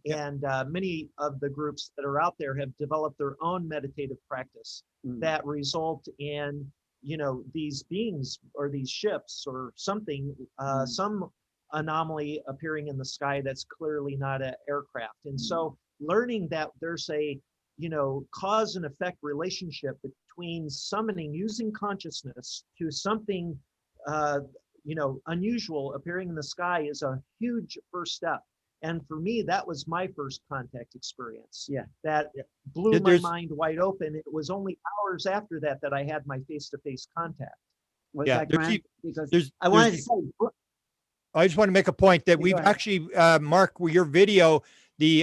And many of the groups that are out there have developed their own meditative practice that result in, you know, these beings or these ships or something, some anomaly appearing in the sky that's clearly not an aircraft. And so learning that there's a, you know, cause and effect relationship between summoning using consciousness to something, you know, unusual appearing in the sky is a huge first step. And for me, that was my first contact experience. Yeah. That blew my There's- mind wide open. It was only hours after that that I had my face-to-face contact. Was Yeah, that there's Grant? e- Because there's- I wanted to there's- say, I just want to make a point that Go we've ahead. actually, Mark, your video, the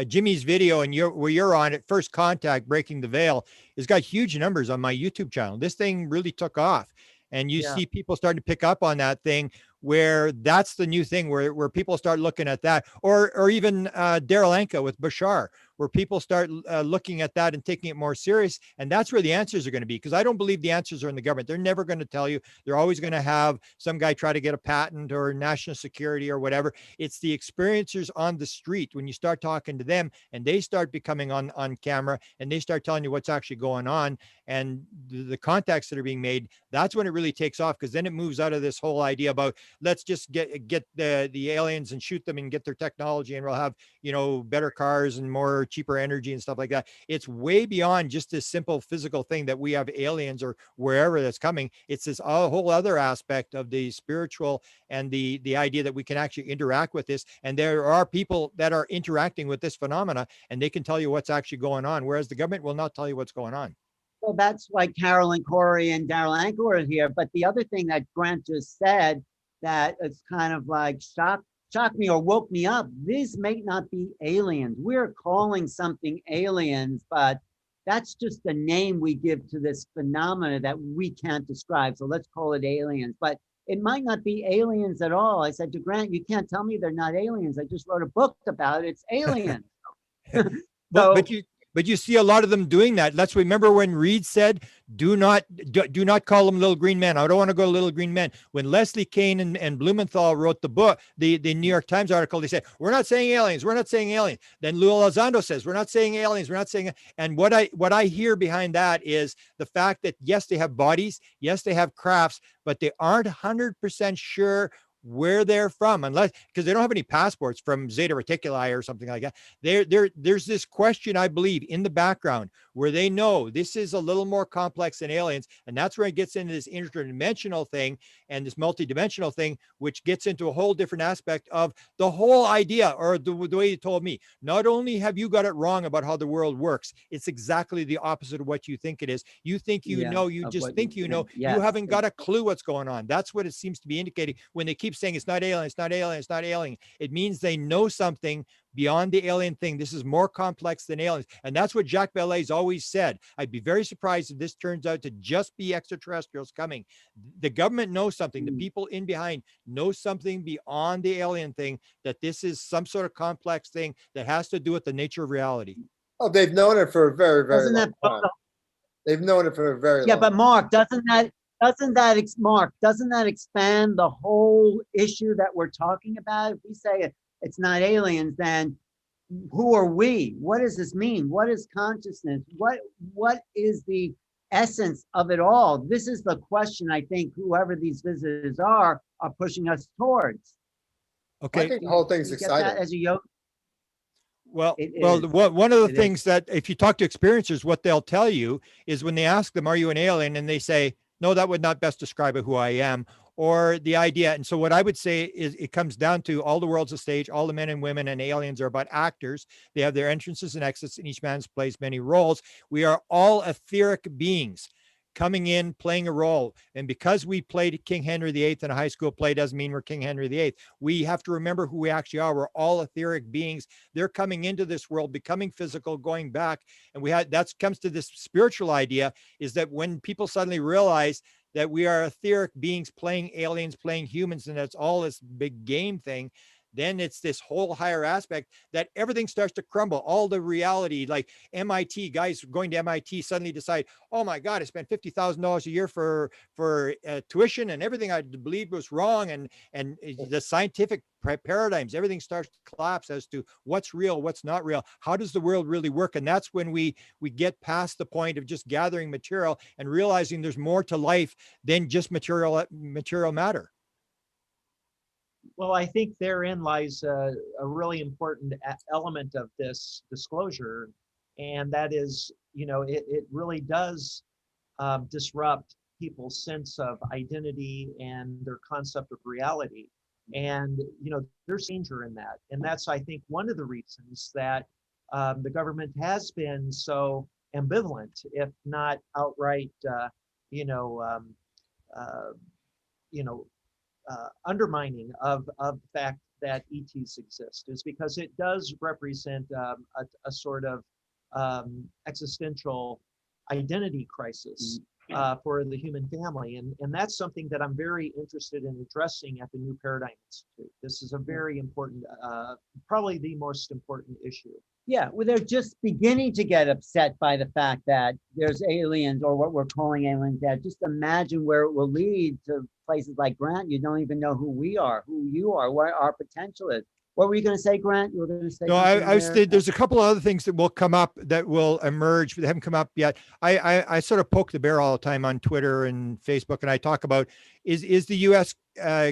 Jimmy's video, and where you're on at First Contact, Breaking the Veil, has got huge numbers on my YouTube channel. This thing really took off, and you Yeah. see people starting to pick up on that thing, where that's the new thing, where people start looking at that, or even Daryl Anka with Bashar, where people start looking at that and taking it more serious. And that's where the answers are going to be, because I don't believe the answers are in the government. They're never going to tell you. They're always going to have some guy try to get a patent or national security or whatever. It's the experiencers on the street. When you start talking to them and they start becoming on camera and they start telling you what's actually going on and the contacts that are being made, that's when it really takes off, because then it moves out of this whole idea about let's just get the aliens and shoot them and get their technology and we'll have, you know, better cars and more cheaper energy and stuff like that. It's way beyond just this simple physical thing that we have aliens or wherever that's coming. It's this whole other aspect of the spiritual and the idea that we can actually interact with this. And there are people that are interacting with this phenomena and they can tell you what's actually going on, whereas the government will not tell you what's going on. well, that's why Carolyn Corey and Daryl Anchor are here. But the other thing that Grant just said that it's kind of like shocked me or woke me up. These may not be aliens. We're calling something aliens, but that's just the name we give to this phenomena that we can't describe. So let's call it aliens. But it might not be aliens at all. I said to Grant, you can't tell me they're not aliens. I just wrote a book about it. It's aliens. But but you see a lot of them doing that. Let's remember when Reed said, do not call them little green men. I don't want to go little green men. When Leslie Kean and Blumenthal wrote the book, the New York Times article, they said, we're not saying aliens. We're not saying aliens. Then Lou Elizondo says, we're not saying aliens. We're not saying. And what I hear behind that is the fact that, yes, they have bodies. Yes, they have crafts, but they aren't 100% sure where they're from, unless, because they don't have any passports from Zeta Reticuli or something like that. There's this question, I believe, in the background where they know this is a little more complex than aliens, and that's where it gets into this interdimensional thing and this multidimensional thing, which gets into a whole different aspect of the whole idea, or the way you told me. Not only have you got it wrong about how the world works, it's exactly the opposite of what you think it is. You think you know, you just think you know. You haven't got a clue what's going on. That's what it seems to be indicating when they keep saying it's not alien, it's not alien, it's not alien. It means they know something beyond the alien thing. This is more complex than aliens. And that's what Jacques Vallée's always said. I'd be very surprised if this turns out to just be extraterrestrials coming. The government knows something. The people in behind know something beyond the alien thing, that this is some sort of complex thing that has to do with the nature of reality. Oh, they've known it for a very, very Doesn't long that time. They've known it for a very long Yeah, time. but Mark, doesn't that expand the whole issue that we're talking about? If we say it's not aliens, then who are we? What does this mean? What is consciousness? What is the essence of it all? This is the question I think whoever these visitors are pushing us towards. I think the whole thing's exciting. As a yoga. Well, one of the things that if you talk to experiencers, what they'll tell you is when they ask them, are you an alien? And they say, no, that would not best describe who I am, or the idea. And so what I would say is it comes down to all the world's a stage, all the men and women and aliens are about actors. They have their entrances and exits, and each man plays many roles. We are all etheric beings coming in, playing a role. And because we played King Henry VIII in a high school play doesn't mean we're King Henry VIII. We have to remember who we actually are. We're all etheric beings. They're coming into this world, becoming physical, going back. And that comes to this spiritual idea, is that when people suddenly realize that we are etheric beings playing aliens, playing humans, and that's all this big game thing, then it's this whole higher aspect that everything starts to crumble. All the reality, like MIT guys going to MIT suddenly decide, oh my God, I spent $50,000 a year for tuition, and everything I believed was wrong. And the scientific paradigms, everything starts to collapse as to what's real, what's not real. How does the world really work? And that's when we get past the point of just gathering material and realizing there's more to life than just material matter. Well, I think therein lies a really important element of this disclosure, and that is, it really does disrupt people's sense of identity and their concept of reality. And, there's danger in that. And that's, I think, one of the reasons that the government has been so ambivalent, if not outright, undermining of the fact that ETs exist, is because it does represent a sort of existential identity crisis for the human family. And that's something that I'm very interested in addressing at the New Paradigm Institute. This is a very important, probably the most important issue. Yeah, well, they're just beginning to get upset by the fact that there's aliens, or what we're calling aliens. That just imagine where it will lead to places like Grant. You don't even know who we are, who you are, what our potential is. What were you going to say, Grant? You were going to say? No, I was saying there's a couple of other things that will come up, that will emerge, but they haven't come up yet. I sort of poke the bear all the time on Twitter and Facebook, and I talk about, is the U.S.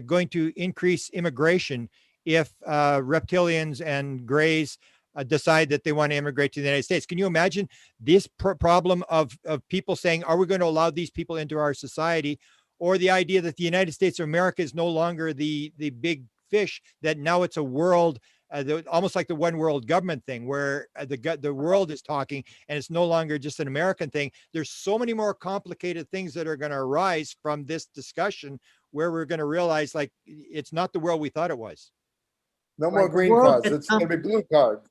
Going to increase immigration if reptilians and grays decide that they want to immigrate to the United States? Can you imagine this problem of people saying, are we going to allow these people into our society? Or the idea that the United States of America is no longer the big fish, that now it's a world, almost like the one world government thing, where the world is talking, and it's no longer just an American thing. There's so many more complicated things that are going to arise from this discussion, where we're going to realize, like, it's not the world we thought it was. No more green cards. It's going to be blue cards.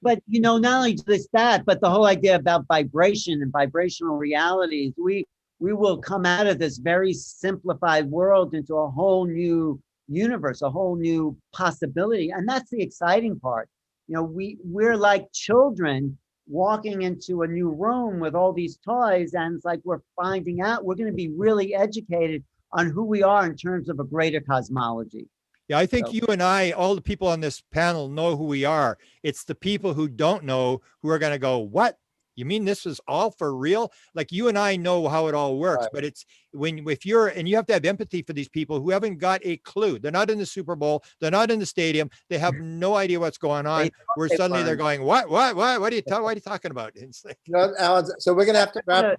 But, not only just that, but the whole idea about vibration and vibrational realities, we will come out of this very simplified world into a whole new universe, a whole new possibility. And that's the exciting part. We're like children walking into a new room with all these toys, and it's like we're finding out, we're going to be really educated on who we are in terms of a greater cosmology. Yeah, I think So- you and I, all the people on this panel know who we are. It's the people who don't know who are going to go, what? You mean this is all for real? Like you and I know how it all works, Right. but it's if you're, and you have to have empathy for these people who haven't got a clue. They're not in the Super Bowl. They're not in the stadium. They have no idea what's going on. They Where they suddenly they're weren't. going, what are you talking about? It's like, No, Alan, so we're gonna have to wrap,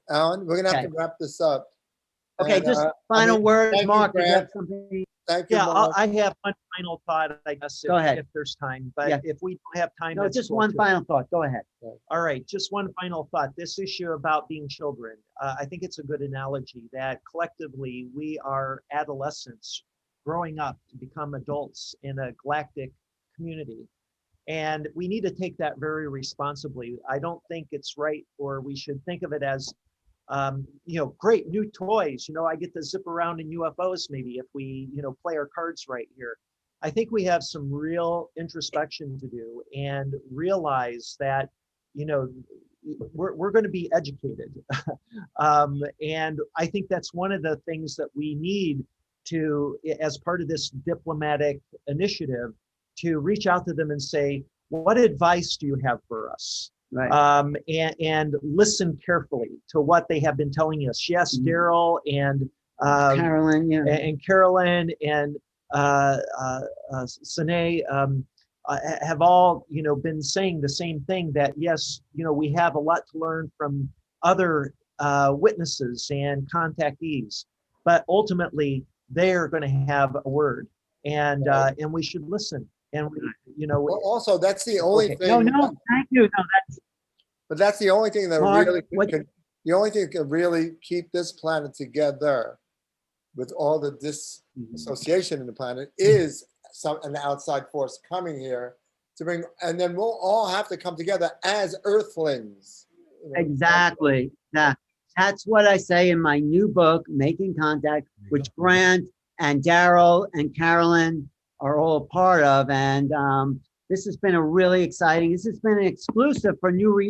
Alan, we're gonna have Okay. to wrap this up. Okay, And, just I final mean, words, thank you, Mark, if you have Grant. something. Thank you, Yeah, Mark. I have one final thought, I guess, Go ahead. if there's time. But Yeah. if we don't have time, No, that's just cool one too. final thought. Go ahead. All right, just one final thought. This issue about being children, I think it's a good analogy that collectively we are adolescents growing up to become adults in a galactic community. And we need to take that very responsibly. I don't think it's right, or we should think of it as, great new toys. I get to zip around in UFOs maybe if we, play our cards right here. I think we have some real introspection to do and realize that, we're going to be educated. And I think that's one of the things that we need to, as part of this diplomatic initiative, to reach out to them and say, what advice do you have for us? Right. And listen carefully to what they have been telling us. Yes, Daryl and Carolyn, yeah. and Carolyn and Sine have all been saying the same thing, that yes, we have a lot to learn from other witnesses and contactees, but ultimately they are going to have a word, and we should listen. And Well, also, that's the only Okay. thing. No, thank you. No, But that's the only thing that Mark, really what- the only thing that can really keep this planet together with all the disassociation in the planet is an outside force coming here to bring, and then we'll all have to come together as earthlings. exactly. That's what I say in my new book, Making Contact, which Grant and Daryl and Carolyn are all a part of. And this has been a really exciting, this has been an exclusive for New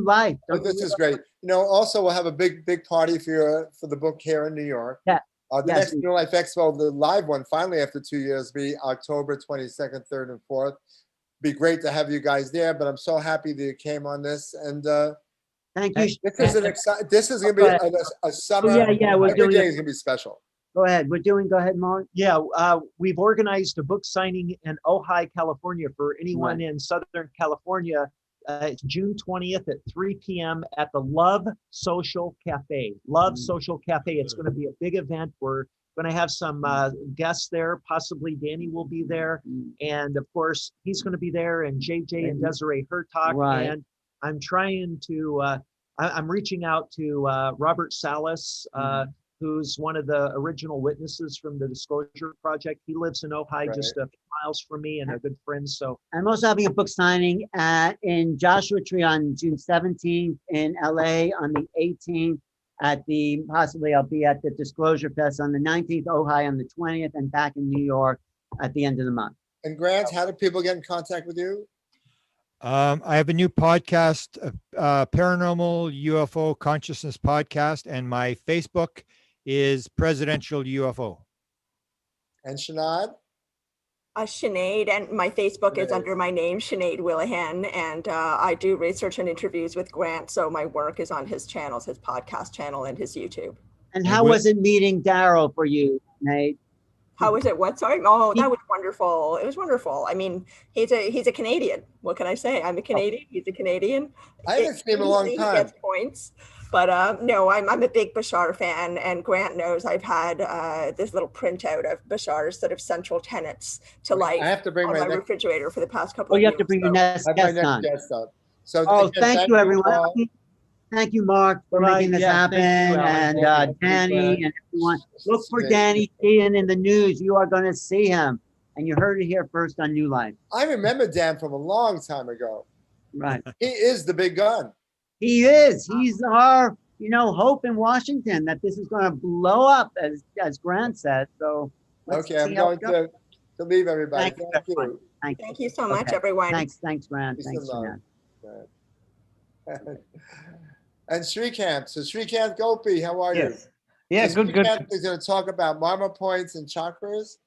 Life. But this is great. Also we'll have a big party for the book here in New York. Yeah. The Yes. next New Life Expo, the live one, finally after 2 years, be October 22nd, 3rd, and 4th. Be great to have you guys there, but I'm so happy that you came on this. And Thank you. this is going to be a summer. yeah, we're Every doing day it. is going to be special. Go ahead. Go ahead, Mark. Yeah, we've organized a book signing in Ojai, California for anyone in Southern California. It's June 20th at 3 p.m. at the Love Social Cafe. Love Social Cafe. It's going to be a big event. We're going to have some guests there. Possibly Danny will be there. And of course, he's going to be there, and JJ and Desiree Hertog. Right. And I'm trying to, I'm reaching out to Robert Salas, who's one of the original witnesses from the Disclosure Project. He lives in Ojai, just a few miles from me, and a good friend. So I'm also having a book signing in Joshua Tree on June 17th, in LA on the 18th, possibly I'll be at the Disclosure Fest on the 19th, Ojai on the 20th, and back in New York at the end of the month. And Grant, how do people get in contact with you? I have a new podcast, Paranormal UFO Consciousness Podcast, and my Facebook is Presidential UFO. And Shanad? Sinead, and my Facebook is Sinead. under my name, Sinead Willihan, and I do research and interviews with Grant, so my work is on his channels, his podcast channel and his YouTube. And how was it meeting Daryl for you, Nate? How was it? What? Sorry. Oh, that was wonderful. It was wonderful. I mean, he's a Canadian. What can I say? I'm a Canadian. He's a Canadian. I haven't seen him in a long He time. gets points. But no, I'm a big Bashar fan, and Grant knows I've had this little printout of Bashar's sort of central tenets to life I have to bring on my my next, refrigerator for the past couple Oh, of you years. have to bring your so- next I have my guest next on. guest up. So Oh, again, thank you, everyone. all. Thank you, Mark, for Bye-bye. making this Yeah, happen. thank you, Alan. And Thank you. Danny and everyone. Look for Great. Danny Sheehan in the news. You are going to see him. And you heard it here first on New Life. I remember Dan from a long time ago. Right. He is the big gun. He is. He's our, hope in Washington that this is going to blow up, as Grant said. So let's Okay, I'm see how going it goes. to leave everybody. Thank you, Thank you. everyone. Thank you so much, Okay. everyone. Thanks, Grant. Peace Thanks, and love. Jeanette. Good. And Shrikant. So Shrikant Gopi, how are you? Yes. Yeah, So good, good. Shrikant is going to talk about Marma points and chakras.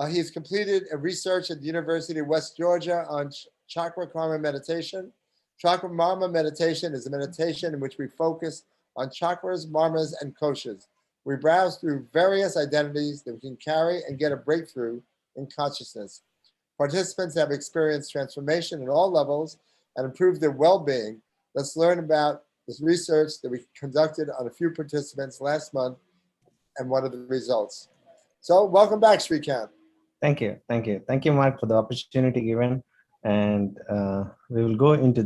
He's completed a research at the University of West Georgia on chakra karma meditation. Chakra marma meditation is a meditation in which we focus on chakras, marmas, and koshas. We browse through various identities that we can carry and get a breakthrough in consciousness. Participants have experienced transformation at all levels and improved their well-being. Let's learn about this research that we conducted on a few participants last month and what are the results. So welcome back, Shrikant. Thank you. Thank you. Thank you, Mark, for the opportunity given. And we will go into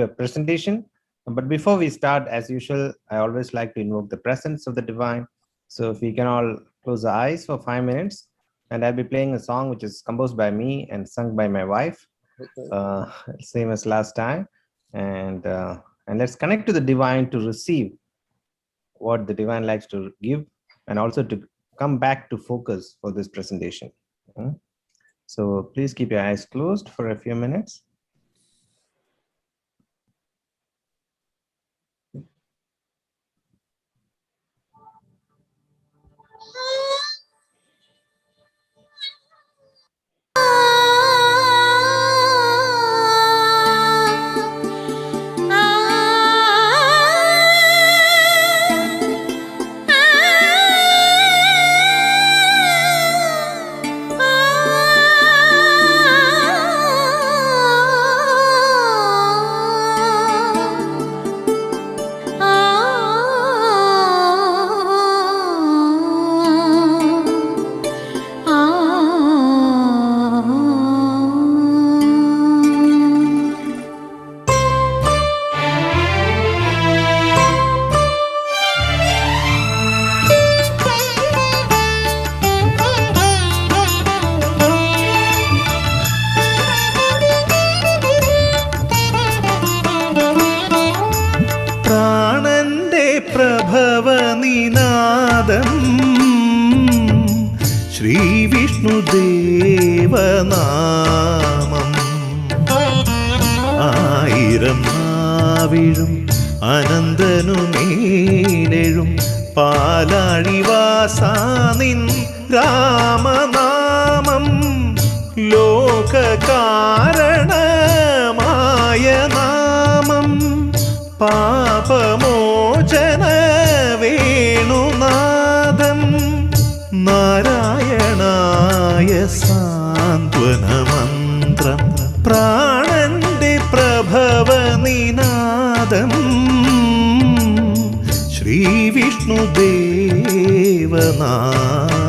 a presentation. But before we start, as usual, I always like to invoke the presence of the divine. So if we can all close our eyes for 5 minutes, and I'll be playing a song which is composed by me and sung by my wife, same as last time. And let's connect to the divine to receive what the divine likes to give, and also to come back to focus for this presentation. So please keep your eyes closed for a few minutes. ശ്രീവിഷ്ണുദേവനാമം ആയിരം നാവിഴും അനന്തനു മേലെഴും പാലാഴിവാസാനിൻ രാമനാമം ലോകകാരണമായ നാമം പാപമോചന വേണുനാദം നാരായണായ സാന്ത്വനമന്ത്രം പ്രാണന്റെ പ്രഭവനിനാദം ശ്രീവിഷ്ണുദേവനാമം